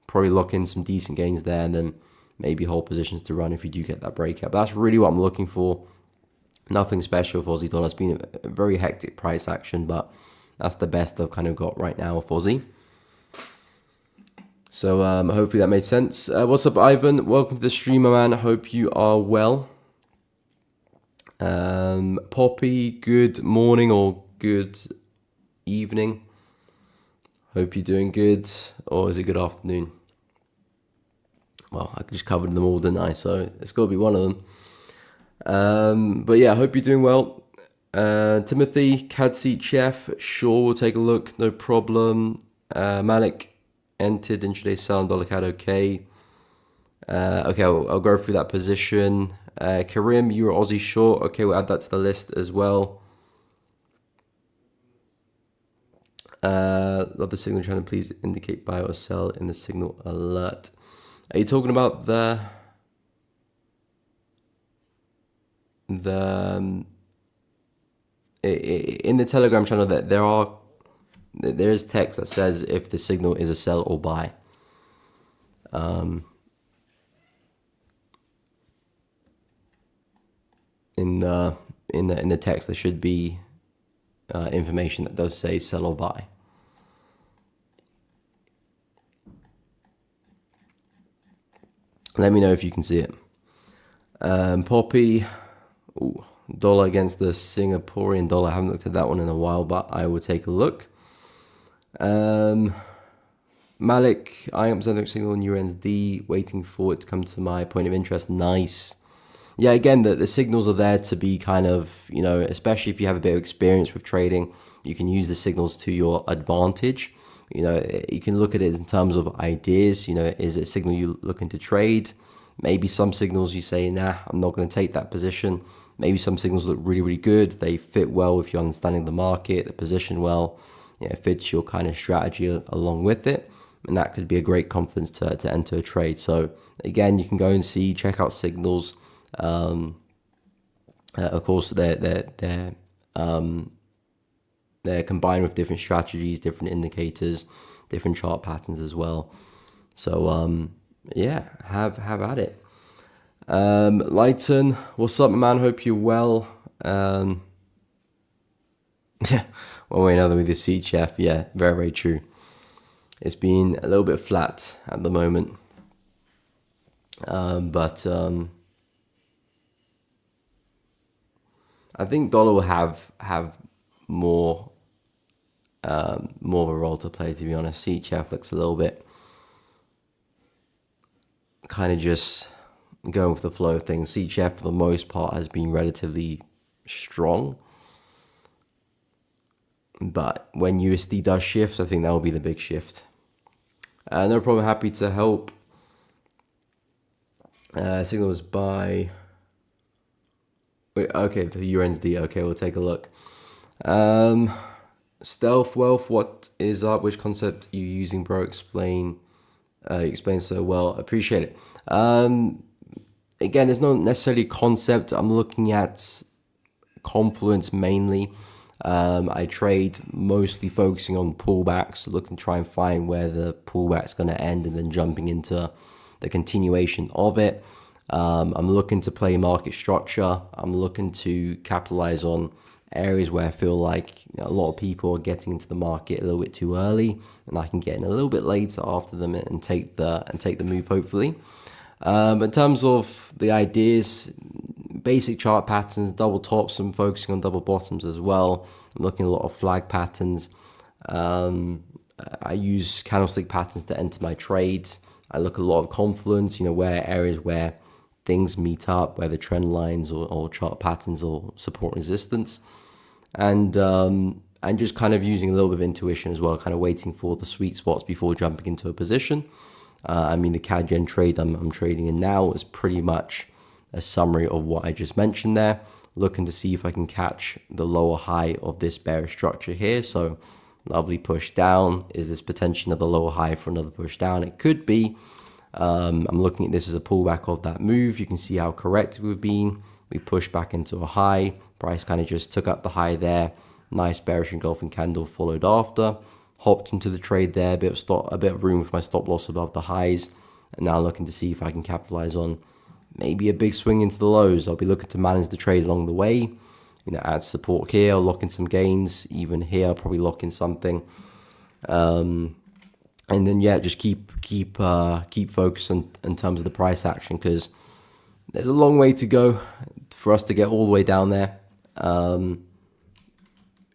probably lock in some decent gains there, and then maybe hold positions to run if you do get that breakout. But that's really what I'm looking for. Nothing special for Aussie dollar. It's been a very hectic price action, but that's the best I've kind of got right now for Aussie. So hopefully that made sense. What's up, Ivan? Welcome to the stream, my man. I hope you are well. Poppy, good morning or good evening. Hope you're doing good, or is it good afternoon? Well, I just covered them all, didn't I? So it's got to be one of them. But yeah, I hope you're doing well. Timothy, CAD seat chef, sure, we'll take a look, no problem. Malik entered intraday sell on dollar CAD, okay. Okay, I'll go through that position. Karim, you're Aussie short. Okay, we'll add that to the list as well. Love the signal channel. Please indicate buy or sell in the signal alert. Are you talking about the in the Telegram channel that there is text that says if the signal is a sell or buy. In the text there should be information that does say sell or buy. Let me know if you can see it. Poppy, ooh, dollar against the Singaporean dollar. I haven't looked at that one in a while, but I will take a look. Malik, I am presenting signal on USD, waiting for it to come to my point of interest. Nice. Yeah, again, the signals are there to be kind of, you know, especially if you have a bit of experience with trading, you can use the signals to your advantage. You know, you can look at it in terms of ideas. You know, is it a signal you're looking to trade? Maybe some signals you say, nah, I'm not going to take that position. Maybe some signals look really, really good. They fit well with your understanding of the market, the position well. Yeah, it fits your kind of strategy along with it. And that could be a great confidence to enter a trade. So again, you can go and check out signals. Of course, they're combined with different strategies, different indicators, different chart patterns as well. So yeah, have at it. Lighton, what's up, my man? Hope you're well. Yeah, one way or another with the seat chef. Yeah, very, very true. It's been a little bit flat at the moment, but I think dollar will have more of a role to play, to be honest. CHF looks a little bit kind of just going with the flow of things. CHF for the most part has been relatively strong, but when USD does shift, I think that will be the big shift. No problem, happy to help. Signals by Wait, okay, the UNSD. Okay, we'll take a look. Um, Stealth Wealth, what is up? Which concept are you using, bro? You explain so well. Appreciate it. Again, it's not necessarily a concept. I'm looking at confluence mainly. I trade mostly focusing on pullbacks, looking to try and find where the pullback's going to end and then jumping into the continuation of it. I'm looking to play market structure. I'm looking to capitalize on areas where I feel like a lot of people are getting into the market a little bit too early, and I can get in a little bit later after them and take the move hopefully. In terms of the ideas, basic chart patterns, double tops, I'm focusing on double bottoms as well. I'm looking at a lot of flag patterns. I use candlestick patterns to enter my trades. I look at a lot of confluence, where areas where things meet up, where the trend lines or chart patterns or support resistance. And just kind of using a little bit of intuition as well, kind of waiting for the sweet spots before jumping into a position. The CAD Yen trade I'm trading in now is pretty much a summary of what I just mentioned there. Looking to see if I can catch the lower high of this bearish structure here. So lovely push down. Is this potentially another lower high for another push down? It could be. I'm looking at this as a pullback of that move. You can see how correct we've been. We pushed back into a high. Price kind of just took up the high there. Nice bearish engulfing candle followed after. Hopped into the trade there, a bit of room for my stop loss above the highs, and now looking to see if I can capitalize on maybe a big swing into the lows. I'll be looking to manage the trade along the way, add support here, lock in some gains, even here, I'll probably lock in something, and then just keep focused in terms of the price action, because there's a long way to go for us to get all the way down there.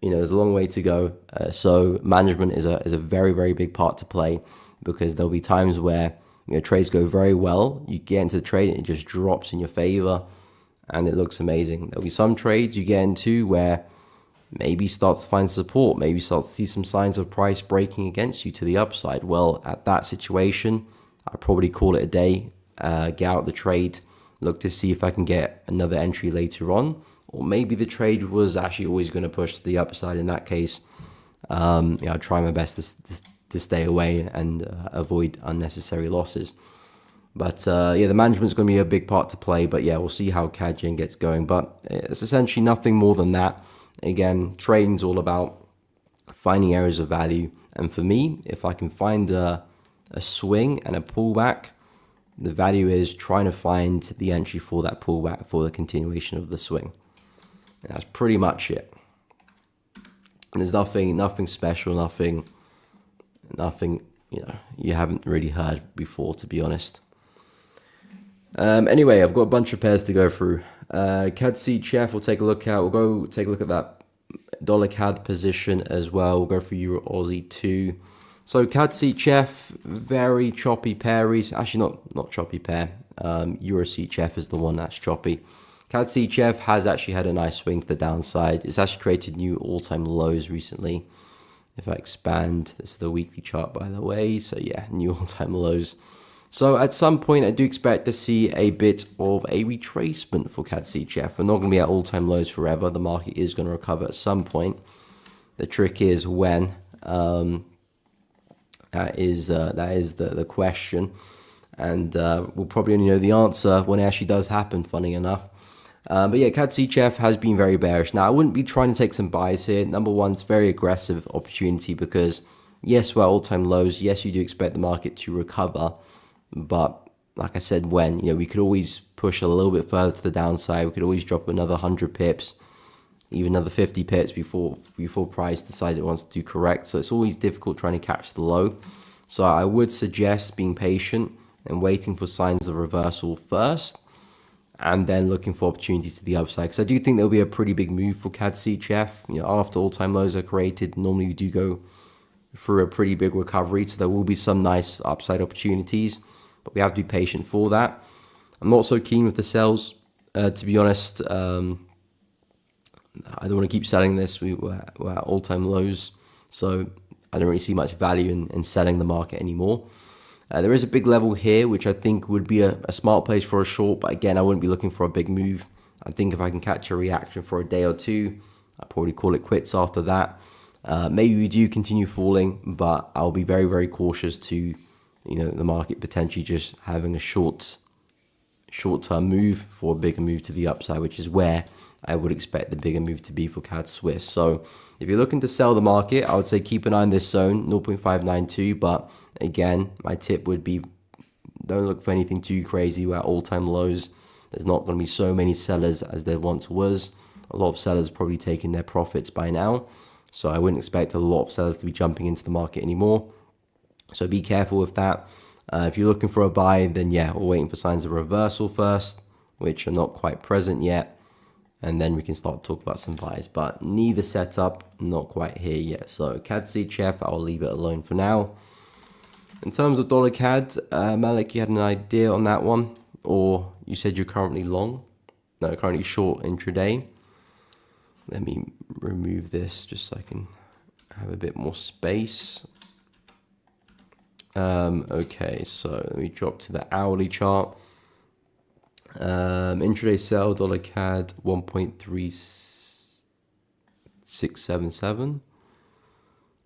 There's a long way to go. So management is a very, very big part to play, because there'll be times where trades go very well. You get into the trade and it just drops in your favor and it looks amazing. There'll be some trades you get into where maybe starts to find support, maybe starts to see some signs of price breaking against you to the upside. Well, at that situation, I'd probably call it a day, get out the trade, look to see if I can get another entry later on. Or maybe the trade was actually always going to push to the upside. In that case, I'll try my best to stay away and avoid unnecessary losses. But the management's going to be a big part to play. But we'll see how CAD Yen gets going. But it's essentially nothing more than that. Again, trading's all about finding areas of value. And for me, if I can find a swing and a pullback, the value is trying to find the entry for that pullback for the continuation of the swing. That's pretty much it. There's nothing special, nothing you haven't really heard before, to be honest. Anyway, I've got a bunch of pairs to go through. CAD CHF we'll take a look at. We'll go take a look at that dollar CAD position as well. We'll go for Euro Aussie too. So CAD CHF, very choppy pair. Actually, not choppy pair. Euro CHF is the one that's choppy. CAD CHF has actually had a nice swing to the downside. It's actually created new all-time lows recently. If I expand, this is the weekly chart, by the way. So new all-time lows. So at some point, I do expect to see a bit of a retracement for CAD CHF. We're not going to be at all-time lows forever. The market is going to recover at some point. The trick is when. That is the question. And we'll probably only know the answer when it actually does happen, funny enough. But CAD CHF has been very bearish. Now, I wouldn't be trying to take some buys here. Number one, it's very aggressive opportunity because, yes, we're at all-time lows. Yes, you do expect the market to recover. But like I said, when, we could always push a little bit further to the downside. We could always drop another 100 pips, even another 50 pips before price decides it wants to correct. So it's always difficult trying to catch the low. So I would suggest being patient and waiting for signs of reversal first, and then looking for opportunities to the upside. Because I do think there'll be a pretty big move for CAD CHF. After all-time lows are created, normally you do go through a pretty big recovery. So there will be some nice upside opportunities, but we have to be patient for that. I'm not so keen with the sells, to be honest. I don't want to keep selling this. We're at all-time lows. So I don't really see much value in selling the market anymore. There is a big level here, which I think would be a smart place for a short. But again, I wouldn't be looking for a big move. I think if I can catch a reaction for a day or two, I'll probably call it quits after that. Maybe we do continue falling, but I'll be very, very cautious to, the market potentially just having a short-term move for a bigger move to the upside, which is where I would expect the bigger move to be for CAD Swiss. So if you're looking to sell the market, I would say keep an eye on this zone, 0.592. But again, my tip would be don't look for anything too crazy. We're at all-time lows. There's not going to be so many sellers as there once was. A lot of sellers probably taking their profits by now. So I wouldn't expect a lot of sellers to be jumping into the market anymore. So be careful with that. If you're looking for a buy, then yeah, we're waiting for signs of reversal first, which are not quite present yet. And then we can start to talk about some buys. But neither setup, not quite here yet. So CAD CHF, I'll leave it alone for now. In terms of dollar CAD, Malik, you had an idea on that one? Or you said you're currently long? No, currently short intraday. Let me remove this just so I can have a bit more space. Okay, so let me drop to the hourly chart. Intraday sell dollar CAD 1.3677,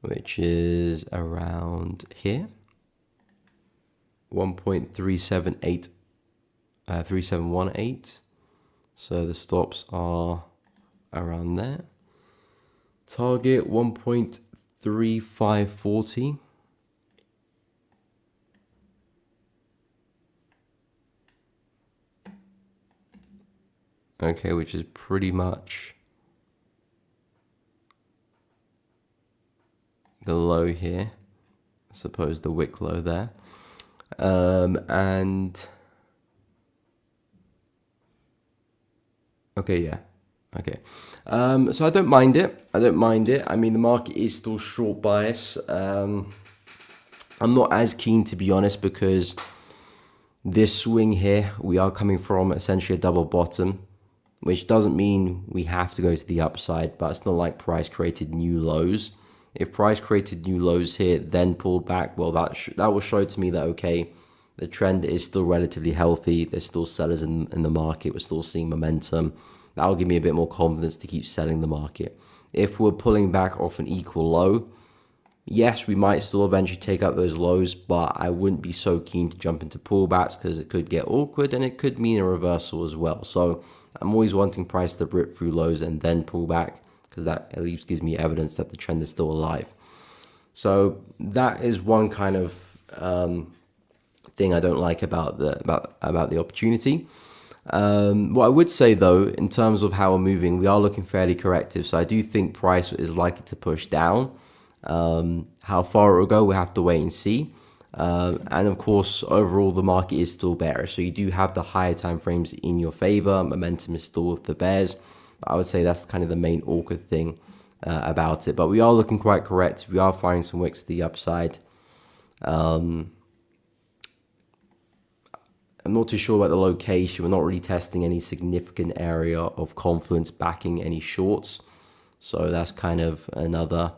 which is around here. 1.378, 3718. So the stops are around there. Target 1.3540. Okay, which is pretty much the low here. I suppose the wick low there. And okay, yeah. Okay. So I don't mind it. I mean, the market is still short bias. I'm not as keen, to be honest, because this swing here, we are coming from essentially a double bottom, which doesn't mean we have to go to the upside, but it's not like price created new lows. If price created new lows here, then pulled back, well, that will show to me that, okay, the trend is still relatively healthy. There's still sellers in the market. We're still seeing momentum. That'll give me a bit more confidence to keep selling the market. If we're pulling back off an equal low, yes, we might still eventually take out those lows, but I wouldn't be so keen to jump into pullbacks because it could get awkward and it could mean a reversal as well. So I'm always wanting price to rip through lows and then pull back, because that at least gives me evidence that the trend is still alive. So that is one kind of thing I don't like about the opportunity. What I would say though, in terms of how we're moving, we are looking fairly corrective. So I do think price is likely to push down. How far it will go, we'll have to wait and see. And of course, overall, the market is still bearish. So you do have the higher time frames in your favor. Momentum is still with the bears. I would say that's kind of the main awkward thing about it. But we are looking quite correct. We are finding some wicks to the upside. I'm not too sure about the location. We're not really testing any significant area of confluence backing any shorts. So that's kind of another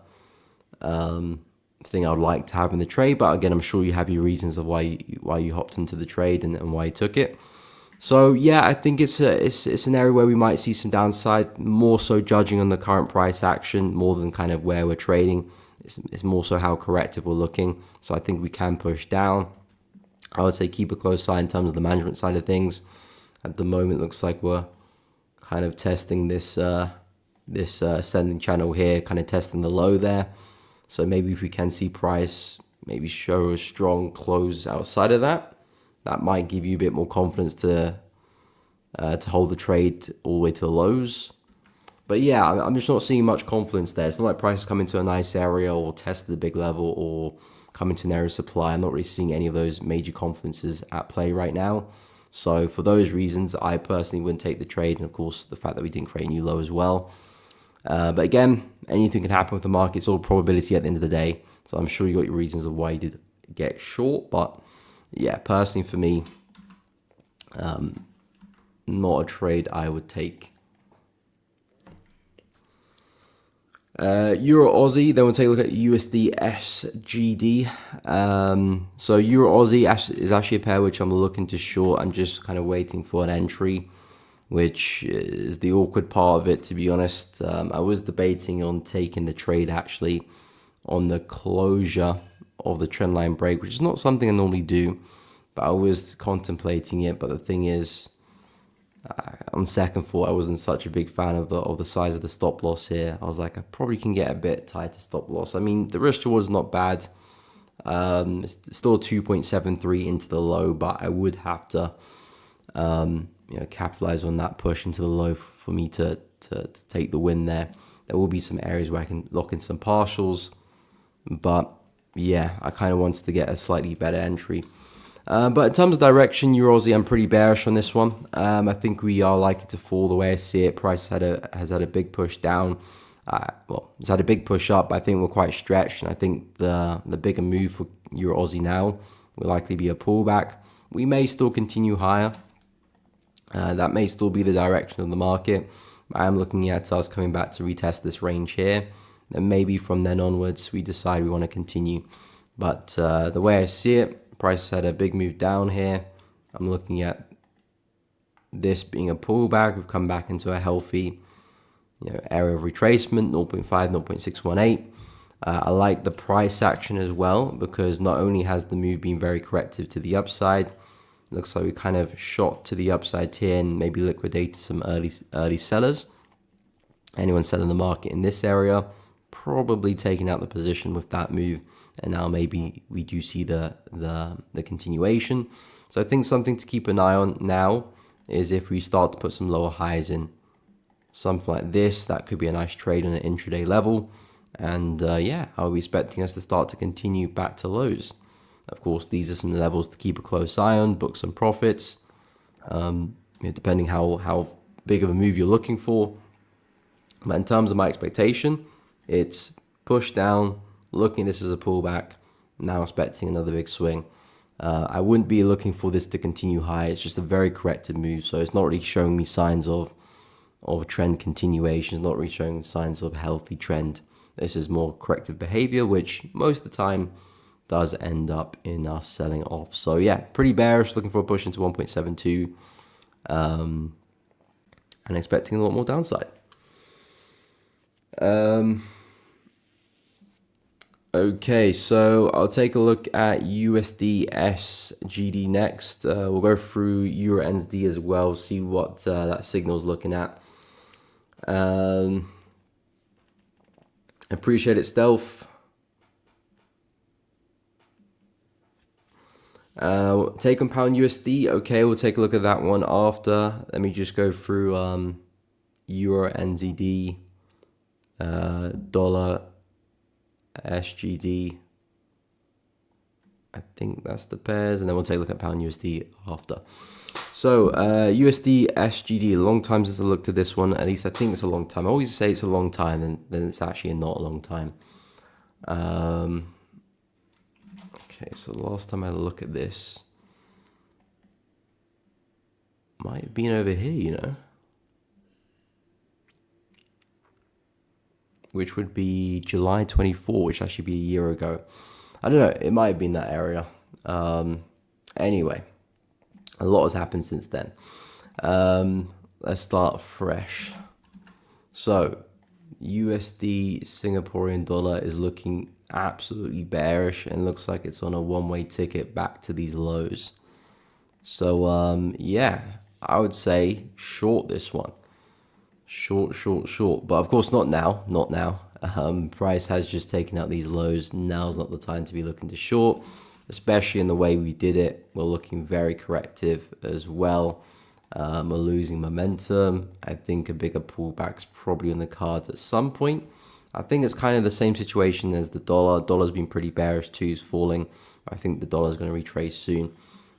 thing I would like to have in the trade. But again, I'm sure you have your reasons of why you hopped into the trade and why you took it. So yeah, I think it's an area where we might see some downside, more so judging on the current price action more than kind of where we're trading. It's more so how corrective we're looking. So I think we can push down. I would say keep a close eye in terms of the management side of things. At the moment, it looks like we're kind of testing this ascending channel here, kind of testing the low there. So maybe if we can see price maybe show a strong close outside of that, that might give you a bit more confidence to hold the trade all the way to the lows. But yeah, I'm just not seeing much confidence there. It's not like prices come into a nice area or test the big level or come into an area of supply. I'm not really seeing any of those major confidences at play right now. So for those reasons, I personally wouldn't take the trade. And of course, the fact that we didn't create a new low as well. But again, anything can happen with the market. It's all probability at the end of the day. So I'm sure you got your reasons of why you did get short. But yeah, personally for me, not a trade I would take. Euro Aussie, then we'll take a look at USD SGD. So Euro Aussie is actually a pair which I'm looking to short. I'm just kind of waiting for an entry. which is the awkward part of it, to be honest. I was debating on taking the trade actually on the closure of the trendline break, which is not something I normally do, but I was contemplating it. But the thing is, on second thought, I wasn't such a big fan of the size of the stop loss here. I was like, I probably can get a bit tighter stop loss. I mean, the risk reward is not bad. It's still 2.73 into the low, but I would have to capitalize on that push into the low for me to take the win there. There will be some areas where I can lock in some partials, but yeah, I kind of wanted to get a slightly better entry. But in terms of direction, Euro Aussie, I'm pretty bearish on this one. I think we are likely to fall the way I see it. Price has had a big push down. It's had a big push up. I think we're quite stretched, and I think the bigger move for Euro Aussie now will likely be a pullback. We may still continue higher. That may still be the direction of the market. I am looking at us coming back to retest this range here. And maybe from then onwards, we decide we want to continue. But the way I see it, price had a big move down here. I'm looking at this being a pullback. We've come back into a healthy area of retracement, 0.5, 0.618. I like the price action as well, because not only has the move been very corrective to the upside, looks like we kind of shot to the upside here and maybe liquidated some early sellers. Anyone selling the market in this area, probably taking out the position with that move. And now maybe we do see the continuation. So I think something to keep an eye on now is if we start to put some lower highs in. Something like this, that could be a nice trade on an intraday level. And I'll be expecting us to start to continue back to lows. Of course, these are some levels to keep a close eye on, book some profits, depending how big of a move you're looking for. But in terms of my expectation, it's push down, looking at this as a pullback, now expecting another big swing. I wouldn't be looking for this to continue high. It's just a very corrective move, so it's not really showing me signs of trend continuation. It's not really showing signs of healthy trend. This is more corrective behavior, which most of the time does end up in us selling off. So yeah, pretty bearish, looking for a push into 1.72 and expecting a lot more downside. Okay, so I'll take a look at USD SGD next. We'll go through Euro NZD as well, see what that signal is looking at. Appreciate it, Stealth. Take on pound USD. Okay, we'll take a look at that one after. Let me just go through Euro NZD, dollar SGD. I think that's the pairs, and then we'll take a look at pound USD after. So USD SGD, a long time since I looked at this one. At least I think it's a long time. I always say it's a long time, and then it's actually not a long time. Okay, so the last time I had a look at this might have been over here, which would be July 24, which actually be a year ago. I don't know, it might have been that area. Anyway, a lot has happened since then. Let's start fresh. So, USD Singaporean dollar is looking absolutely bearish and looks like it's on a one-way ticket back to these lows. So, I would say short this one. Short. But of course, not now. Price has just taken out these lows. Now's not the time to be looking to short, especially in the way we did it. We're looking very corrective as well. We're losing momentum. I think a bigger pullback's probably on the cards at some point. I think it's kind of the same situation as the dollar. Dollar's been pretty bearish too, it's falling. I think the dollar's going to retrace soon.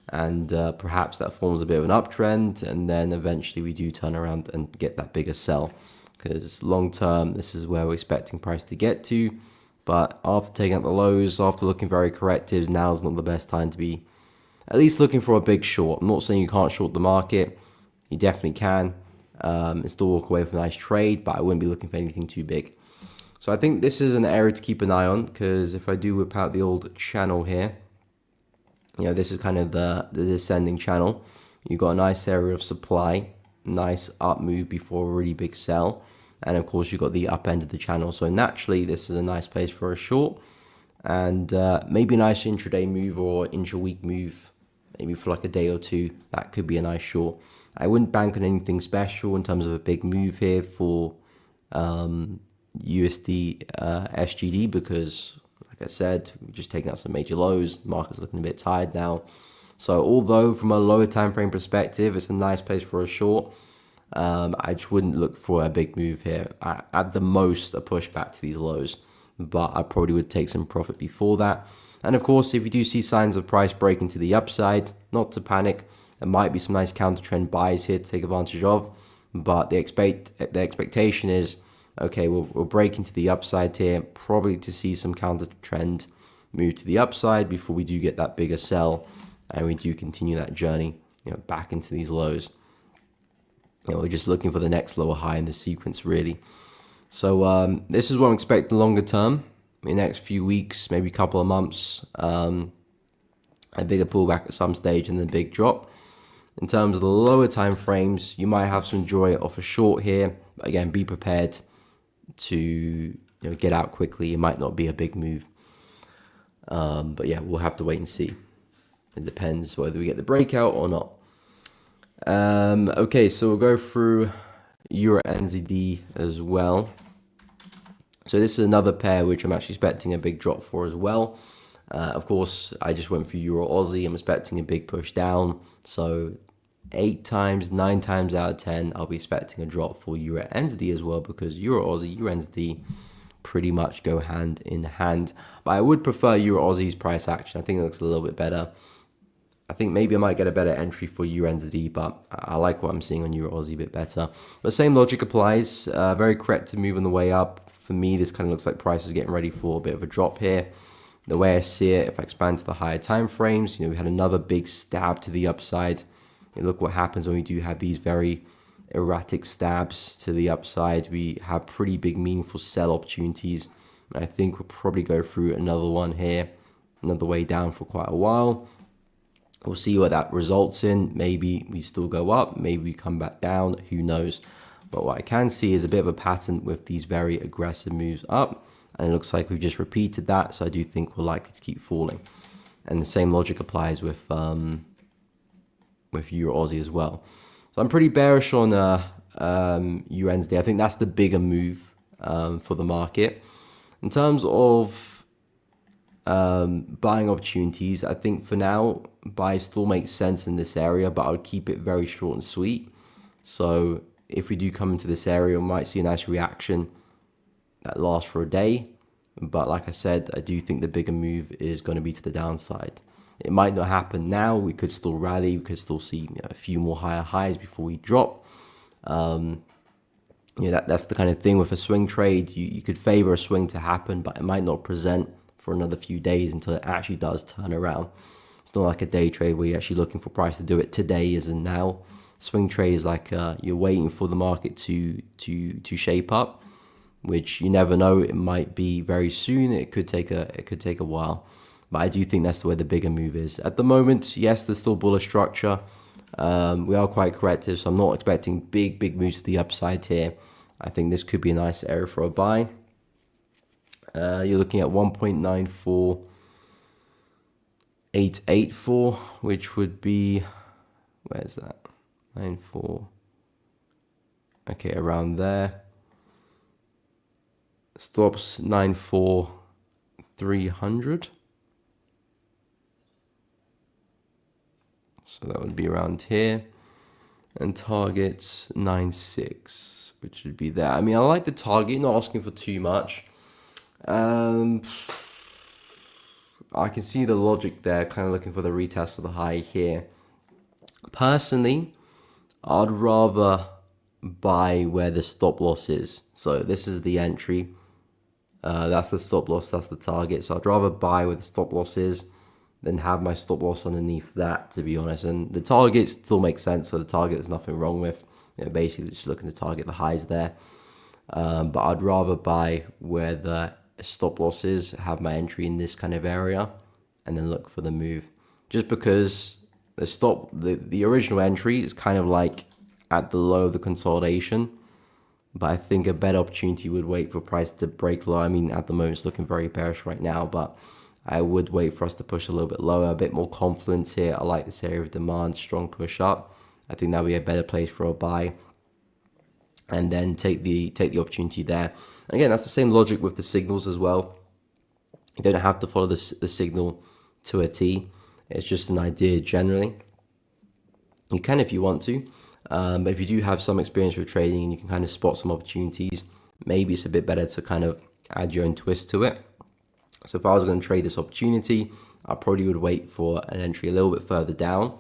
And perhaps that forms a bit of an uptrend, and then eventually we do turn around and get that bigger sell. Because long term, this is where we're expecting price to get to. But after taking out the lows, after looking very corrective, now's not the best time to be at least looking for a big short. I'm not saying you can't short the market. You definitely can. And still walk away with a nice trade, but I wouldn't be looking for anything too big. So I think this is an area to keep an eye on, because if I do whip out the old channel here, this is kind of the descending channel. You've got a nice area of supply nice up move before a really big sell. And of course, you've got the up end of the channel. So naturally, this is a nice place for a short. And maybe a nice intraday move or intra-week move, maybe for like a day or two. That could be a nice short. I wouldn't bank on anything special in terms of a big move here for USD SGD because, like I said, we're just taking out some major lows. The market's looking a bit tired now. So although from a lower time frame perspective, it's a nice place for a short, I just wouldn't look for a big move here. At the most, a pushback to these lows, but I probably would take some profit before that. And of course, if you do see signs of price breaking to the upside, not to panic. There might be some nice counter trend buys here to take advantage of, but the expectation is, okay, we'll break into the upside here, probably to see some counter trend move to the upside before we do get that bigger sell, and we do continue that journey, back into these lows. We're just looking for the next lower high in the sequence, really. So this is what I'm expecting longer term, in the next few weeks, maybe a couple of months, a bigger pullback at some stage and then a big drop. In terms of the lower time frames, you might have some joy off a short here. But again, be prepared to get out quickly. It might not be a big move. But yeah, we'll have to wait and see. It depends whether we get the breakout or not. Okay, so we'll go through Euro NZD as well. So this is another pair which I'm actually expecting a big drop for as well. Of course, I just went for Euro Aussie. I'm expecting a big push down. So 9 times out of 10, I'll be expecting a drop for Euro NZD as well, because Euro Aussie, Euro NZD pretty much go hand in hand. But I would prefer Euro Aussie's price action. I think it looks a little bit better. I think maybe I might get a better entry for Euro NZD, but I like what I'm seeing on Euro Aussie a bit better. But same logic applies. Very correct to move on the way up. For me, this kind of looks like price is getting ready for a bit of a drop here. The way I see it, if I expand to the higher time frames, we had another big stab to the upside. Look what happens when we do have these very erratic stabs to the upside. We have pretty big, meaningful sell opportunities. And I think we'll probably go through another one here, another way down for quite a while. We'll see what that results in. Maybe we still go up, maybe we come back down, who knows. But what I can see is a bit of a pattern with these very aggressive moves up. And it looks like we've just repeated that. So I do think we're likely to keep falling. And the same logic applies with Euro Aussie as well. So I'm pretty bearish on Euro NZD. I think that's the bigger move for the market. In terms of buying opportunities, I think for now, buy still makes sense in this area, but I would keep it very short and sweet. So if we do come into this area, we might see a nice reaction that lasts for a day. But like I said, I do think the bigger move is going to be to the downside. It might not happen now. We could still rally. We could still see a few more higher highs before we drop. That's the kind of thing with a swing trade. You could favor a swing to happen, but it might not present for another few days until it actually does turn around. It's not like a day trade where you're actually looking for price to do it today as in now. Swing trade is like you're waiting for the market to shape up, which you never know. It might be very soon. It could take a while. But I do think that's where the bigger move is. At the moment, yes, there's still bullish structure. We are quite corrective, so I'm not expecting big moves to the upside here. I think this could be a nice area for a buy. You're looking at 1.94884, which would be, where's that? 94. Okay, around there. Stops 94300. So that would be around here. And targets 96, which would be there. I mean, I like the target, not asking for too much. I can see the logic there, kind of looking for the retest of the high here. Personally, I'd rather buy where the stop loss is. So this is the entry. That's the stop loss, that's the target. So I'd rather buy where the stop loss is than have my stop loss underneath that, to be honest. And the target still makes sense. So the target there's nothing wrong with. Basically just looking to target the highs there. But I'd rather buy where the stop loss is, have my entry in this kind of area, and then look for the move. Just because the original entry is kind of like at the low of the consolidation. But I think a better opportunity would wait for price to break low. I mean, at the moment it's looking very bearish right now, but I would wait for us to push a little bit lower, a bit more confidence here. I like this area of demand, strong push up. I think that'll be a better place for a buy, and then take the opportunity there. And again, that's the same logic with the signals as well. You don't have to follow the signal to a T. It's just an idea generally. You can if you want to, but if you do have some experience with trading and you can kind of spot some opportunities, maybe it's a bit better to kind of add your own twist to it. So if I was going to trade this opportunity, I probably would wait for an entry a little bit further down,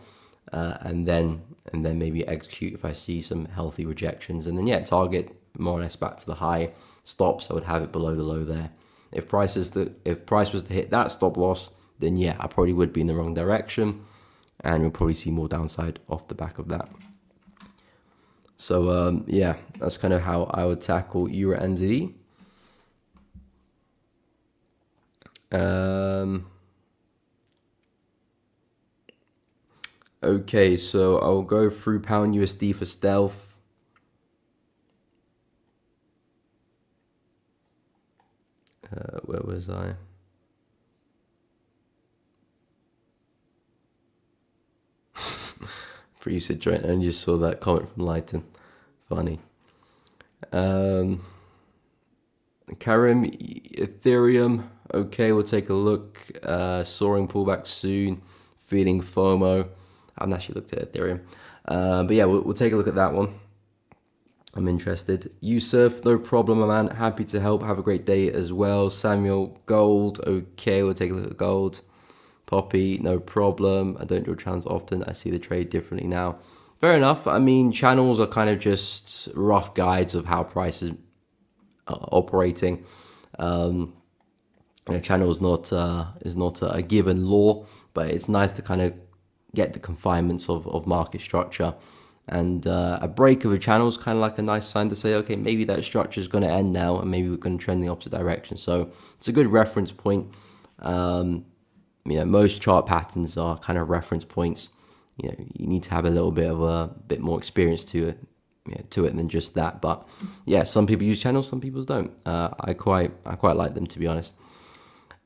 and then maybe execute if I see some healthy rejections, and then yeah, target more or less back to the high. Stops, I would have it below the low there. If price was to hit that stop loss, then yeah, I probably would be in the wrong direction, and we'll probably see more downside off the back of that. So yeah, that's kind of how I would tackle Euro NZD. Okay, so I'll go through pound USD for stealth. Where was I? Producer joint, and just saw that comment from Lighton. Funny. Karim, Ethereum. Okay, we'll take a look. Soaring pullback soon. Feeling FOMO. I haven't actually looked at Ethereum. But yeah, we'll take a look at that one. I'm interested. Yusuf, no problem, my man. Happy to help. Have a great day as well. Samuel, gold. Okay, we'll take a look at gold. Poppy, no problem. I don't do channels often. I see the trade differently now. Fair enough. I mean, channels are kind of just rough guides of how prices are operating. Channel is not a given law, but it's nice to kind of get the confinements of market structure. And a break of a channel is kind of like a nice sign to say, okay, maybe that structure is going to end now, and maybe we're going to trend in the opposite direction. So it's a good reference point. Most chart patterns are kind of reference points. You need to have a little bit more experience to it than just that. But yeah, some people use channels, some people don't. I quite like them, to be honest.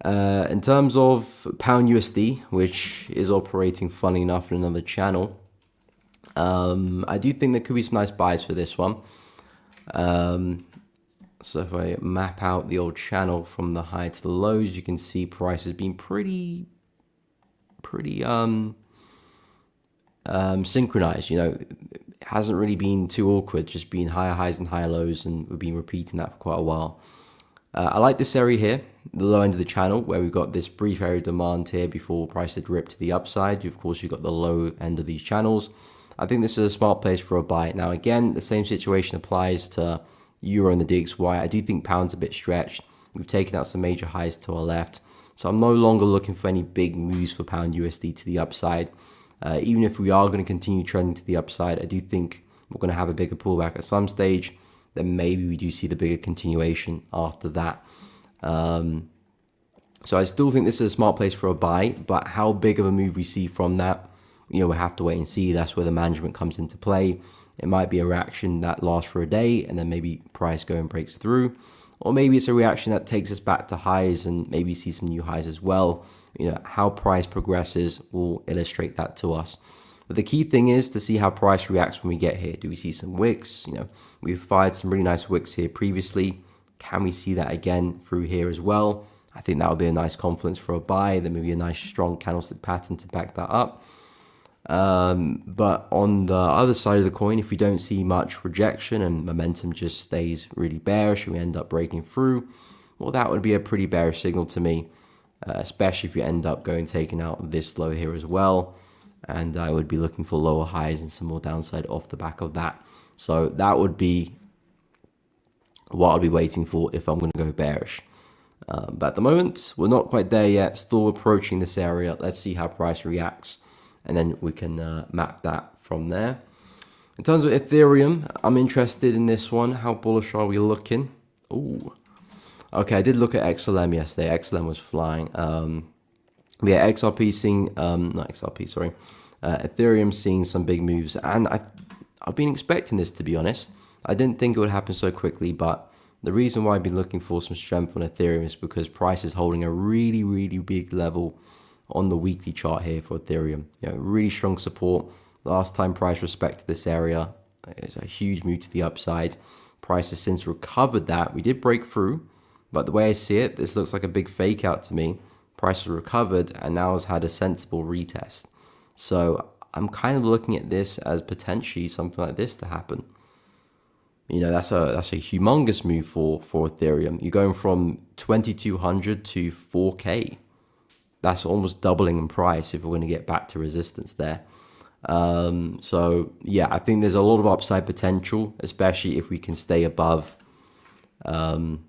In terms of pound USD, which is operating, funny enough, in another channel, I do think there could be some nice buys for this one. So if I map out the old channel from the high to the lows, you can see price has been pretty synchronized. It hasn't really been too awkward, just been higher highs and higher lows, and we've been repeating that for quite a while. I like this area here, the low end of the channel, where we've got this brief area of demand here before price had ripped to the upside. Of course, you've got the low end of these channels. I think this is a smart place for a buy. Now, again, the same situation applies to Euro and the DXY. I do think pound's a bit stretched. We've taken out some major highs to our left. So I'm no longer looking for any big moves for pound USD to the upside. Even if we are going to continue trending to the upside, I do think we're going to have a bigger pullback at some stage. Then maybe we do see the bigger continuation after that. So I still think this is a smart place for a buy, but how big of a move we see from that, we'll have to wait and see. That's where the management comes into play. It might be a reaction that lasts for a day and then maybe price go and breaks through. Or maybe it's a reaction that takes us back to highs and maybe see some new highs as well. How price progresses will illustrate that to us. But the key thing is to see how price reacts when we get here. Do we see some wicks? We've fired some really nice wicks here previously. Can we see that again through here as well? I think that would be a nice confluence for a buy. Then maybe a nice strong candlestick pattern to back that up. But on the other side of the coin, if we don't see much rejection and momentum just stays really bearish and we end up breaking through, well, that would be a pretty bearish signal to me, especially if you end up taking out this low here as well. And I would be looking for lower highs and some more downside off the back of that. So that would be what I'll be waiting for if I'm going to go bearish. But at the moment, we're not quite there yet, still approaching this area. Let's see how price reacts, and then we can map that from there. In terms of Ethereum, I'm interested in this one. How bullish are we looking? Ooh. Okay, I did look at XLM yesterday. XLM was flying. Yeah, XRP seeing, not XRP, sorry. Ethereum seeing some big moves. And I've been expecting this, to be honest. I didn't think it would happen so quickly, but the reason why I've been looking for some strength on Ethereum is because price is holding a really, really big level on the weekly chart here for Ethereum. Really strong support. Last time price respected this area, it's a huge move to the upside. Price has since recovered that. We did break through, but the way I see it, this looks like a big fake out to me. Price has recovered and now has had a sensible retest. So I'm kind of looking at this as potentially something like this to happen. That's a humongous move for Ethereum. You're going from 2,200 to 4K. That's almost doubling in price if we're going to get back to resistance there. So yeah, I think there's a lot of upside potential, especially if we can stay above, that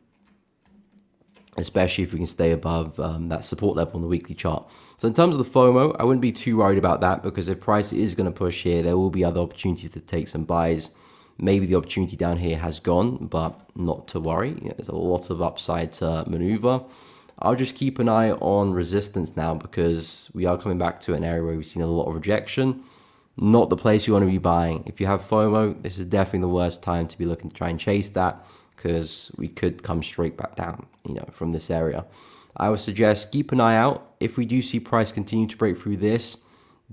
support level on the weekly chart. So in terms of the FOMO, I wouldn't be too worried about that, because if price is going to push here, there will be other opportunities to take some buys. Maybe the opportunity down here has gone, but not to worry. There's a lot of upside to maneuver. I'll just keep an eye on resistance now, because we are coming back to an area where we've seen a lot of rejection. Not the place you want to be buying. If you have FOMO, this is definitely the worst time to be looking to try and chase that, because we could come straight back down, from this area. I would suggest keep an eye out. If we do see price continue to break through this,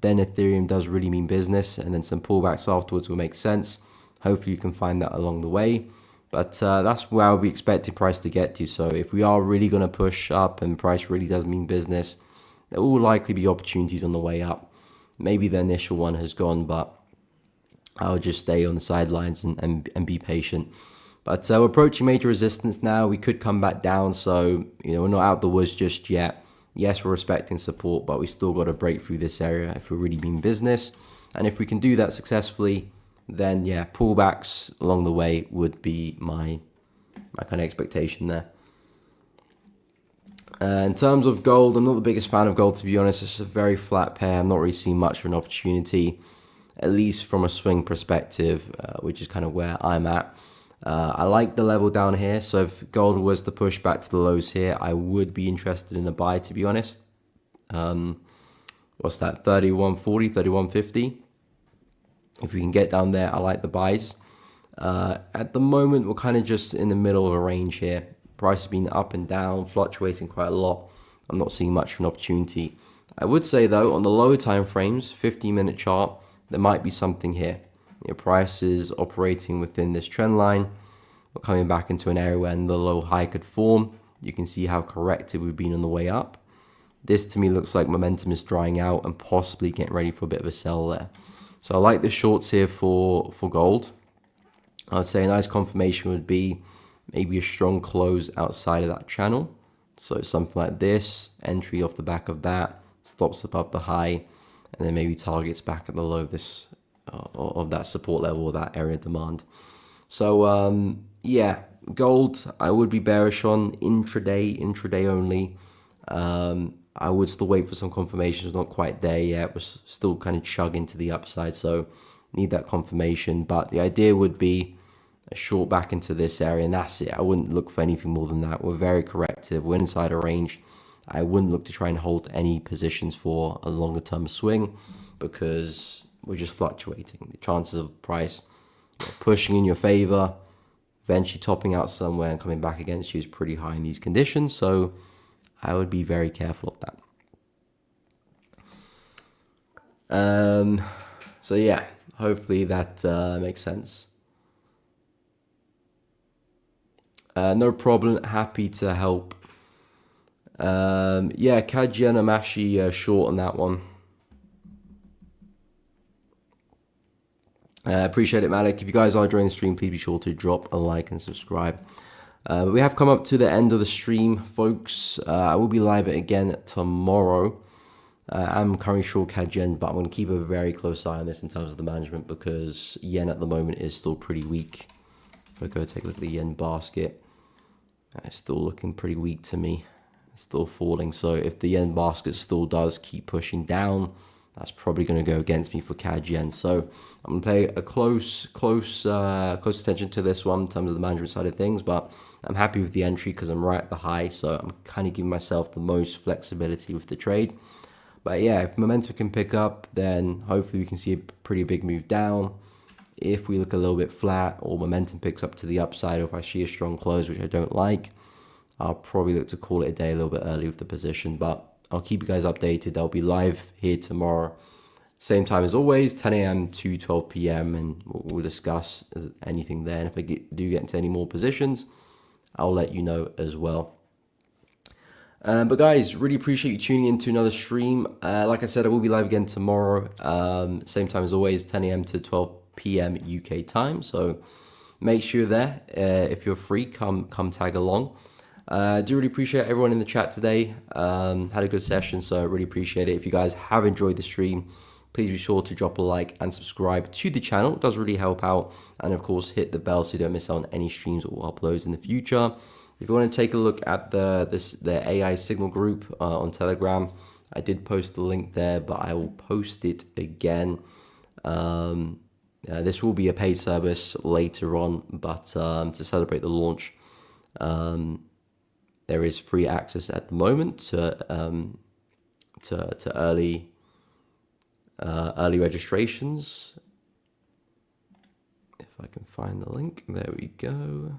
then Ethereum does really mean business, and then some pullbacks afterwards will make sense. Hopefully you can find that along the way. But that's where I'll be expecting price to get to. So if we are really going to push up and price really does mean business, there will likely be opportunities on the way up. Maybe the initial one has gone, but I'll just stay on the sidelines and be patient. But we're approaching major resistance now. We could come back down. So, we're not out the woods just yet. Yes, we're respecting support, but we still got to break through this area if we really mean business. And if we can do that successfully, then yeah, pullbacks along the way would be my kind of expectation there. In terms of gold, I'm not the biggest fan of gold, to be honest. It's a very flat pair. I'm not really seeing much of an opportunity, at least from a swing perspective, which is kind of where I'm at. I like the level down here. So if gold was to push back to the lows here, I would be interested in a buy, to be honest. What's that? 31.40, 31.50. If we can get down there, I like the buys. At the moment, we're kind of just in the middle of a range here. Price has been up and down, fluctuating quite a lot. I'm not seeing much of an opportunity. I would say though, on the lower time frames, 15-minute chart, there might be something here. Your price is operating within this trend line. We're coming back into an area where the low high could form. You can see how corrective we've been on the way up. This to me looks like momentum is drying out and possibly getting ready for a bit of a sell there. So I like the shorts here for gold. I'd say a nice confirmation would be maybe a strong close outside of that channel. So something like this, entry off the back of that, stops above the high, and then maybe targets back at the low of that support level or that area of demand. So yeah, gold I would be bearish on intraday only. I would still wait for some confirmations, not quite there yet. We're still kind of chugging to the upside, so need that confirmation. But the idea would be a short back into this area, and that's it. I wouldn't look for anything more than that. We're very corrective. We're inside a range. I wouldn't look to try and hold any positions for a longer term swing, because we're just fluctuating. The chances of price pushing in your favor, eventually topping out somewhere and coming back against you is pretty high in these conditions. So I would be very careful of that. So yeah, hopefully that makes sense. No problem. Happy to help. Yeah, Kajian, I'm actually short on that one. Appreciate it, Malik. If you guys are enjoying the stream, please be sure to drop a like and subscribe. We have come up to the end of the stream, folks. I will be live again tomorrow. I'm currently short Kajian, but I'm going to keep a very close eye on this in terms of the management, because yen at the moment is still pretty weak. If I go take a look at the yen basket, it's still looking pretty weak to me. It's still falling. So if the yen basket still does keep pushing down, that's probably going to go against me for CAD yen. So I'm going to pay a close attention to this one in terms of the management side of things. But I'm happy with the entry because I'm right at the high. So I'm kind of giving myself the most flexibility with the trade. But yeah, if momentum can pick up, then hopefully we can see a pretty big move down. If we look a little bit flat or momentum picks up to the upside, or if I see a strong close, which I don't like, I'll probably look to call it a day a little bit early with the position. But I'll keep you guys updated. I'll be live here tomorrow, same time as always, 10 a.m. to 12 p.m. and we'll discuss anything there. And if I do get into any more positions, I'll let you know as well. But guys, really appreciate you tuning in to another stream. Like I said, I will be live again tomorrow, same time as always, 10 a.m. to 12 p.m. UK time. So make sure you're there. If you're free, come tag along. Do really appreciate everyone in the chat today. Had a good session, so I really appreciate it. If you guys have enjoyed the stream, please be sure to drop a like and subscribe to the channel. It does really help out. And of course, hit the bell so you don't miss out on any streams or uploads in the future. If you want to take a look at the AI signal group on Telegram, I did post the link there, but I will post it again. This will be a paid service later on, but to celebrate the launch, there is free access at the moment to early registrations. If I can find the link, there we go.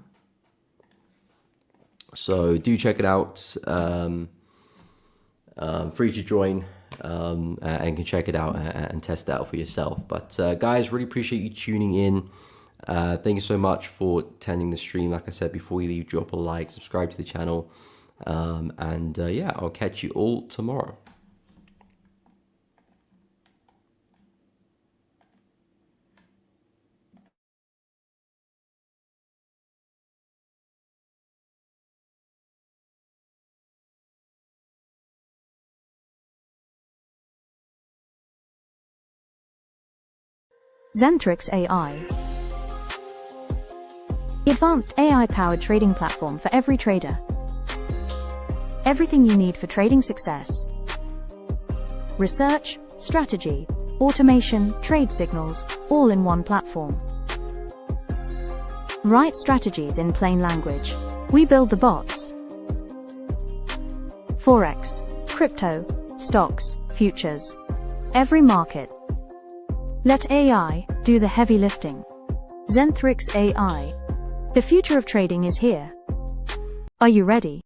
So do check it out. Free to join, and can check it out and test it out for yourself. But guys, really appreciate you tuning in. Thank you so much for attending the stream. Like I said, before you leave, drop a like, subscribe to the channel, and yeah, I'll catch you all tomorrow. Zentrix AI. The advanced AI-powered trading platform for every trader. Everything you need for trading success. Research, strategy, automation, trade signals, all in one platform. Write strategies in plain language. We build the bots. Forex, crypto, stocks, futures. Every market. Let AI do the heavy lifting. Zentrix AI. The future of trading is here. Are you ready?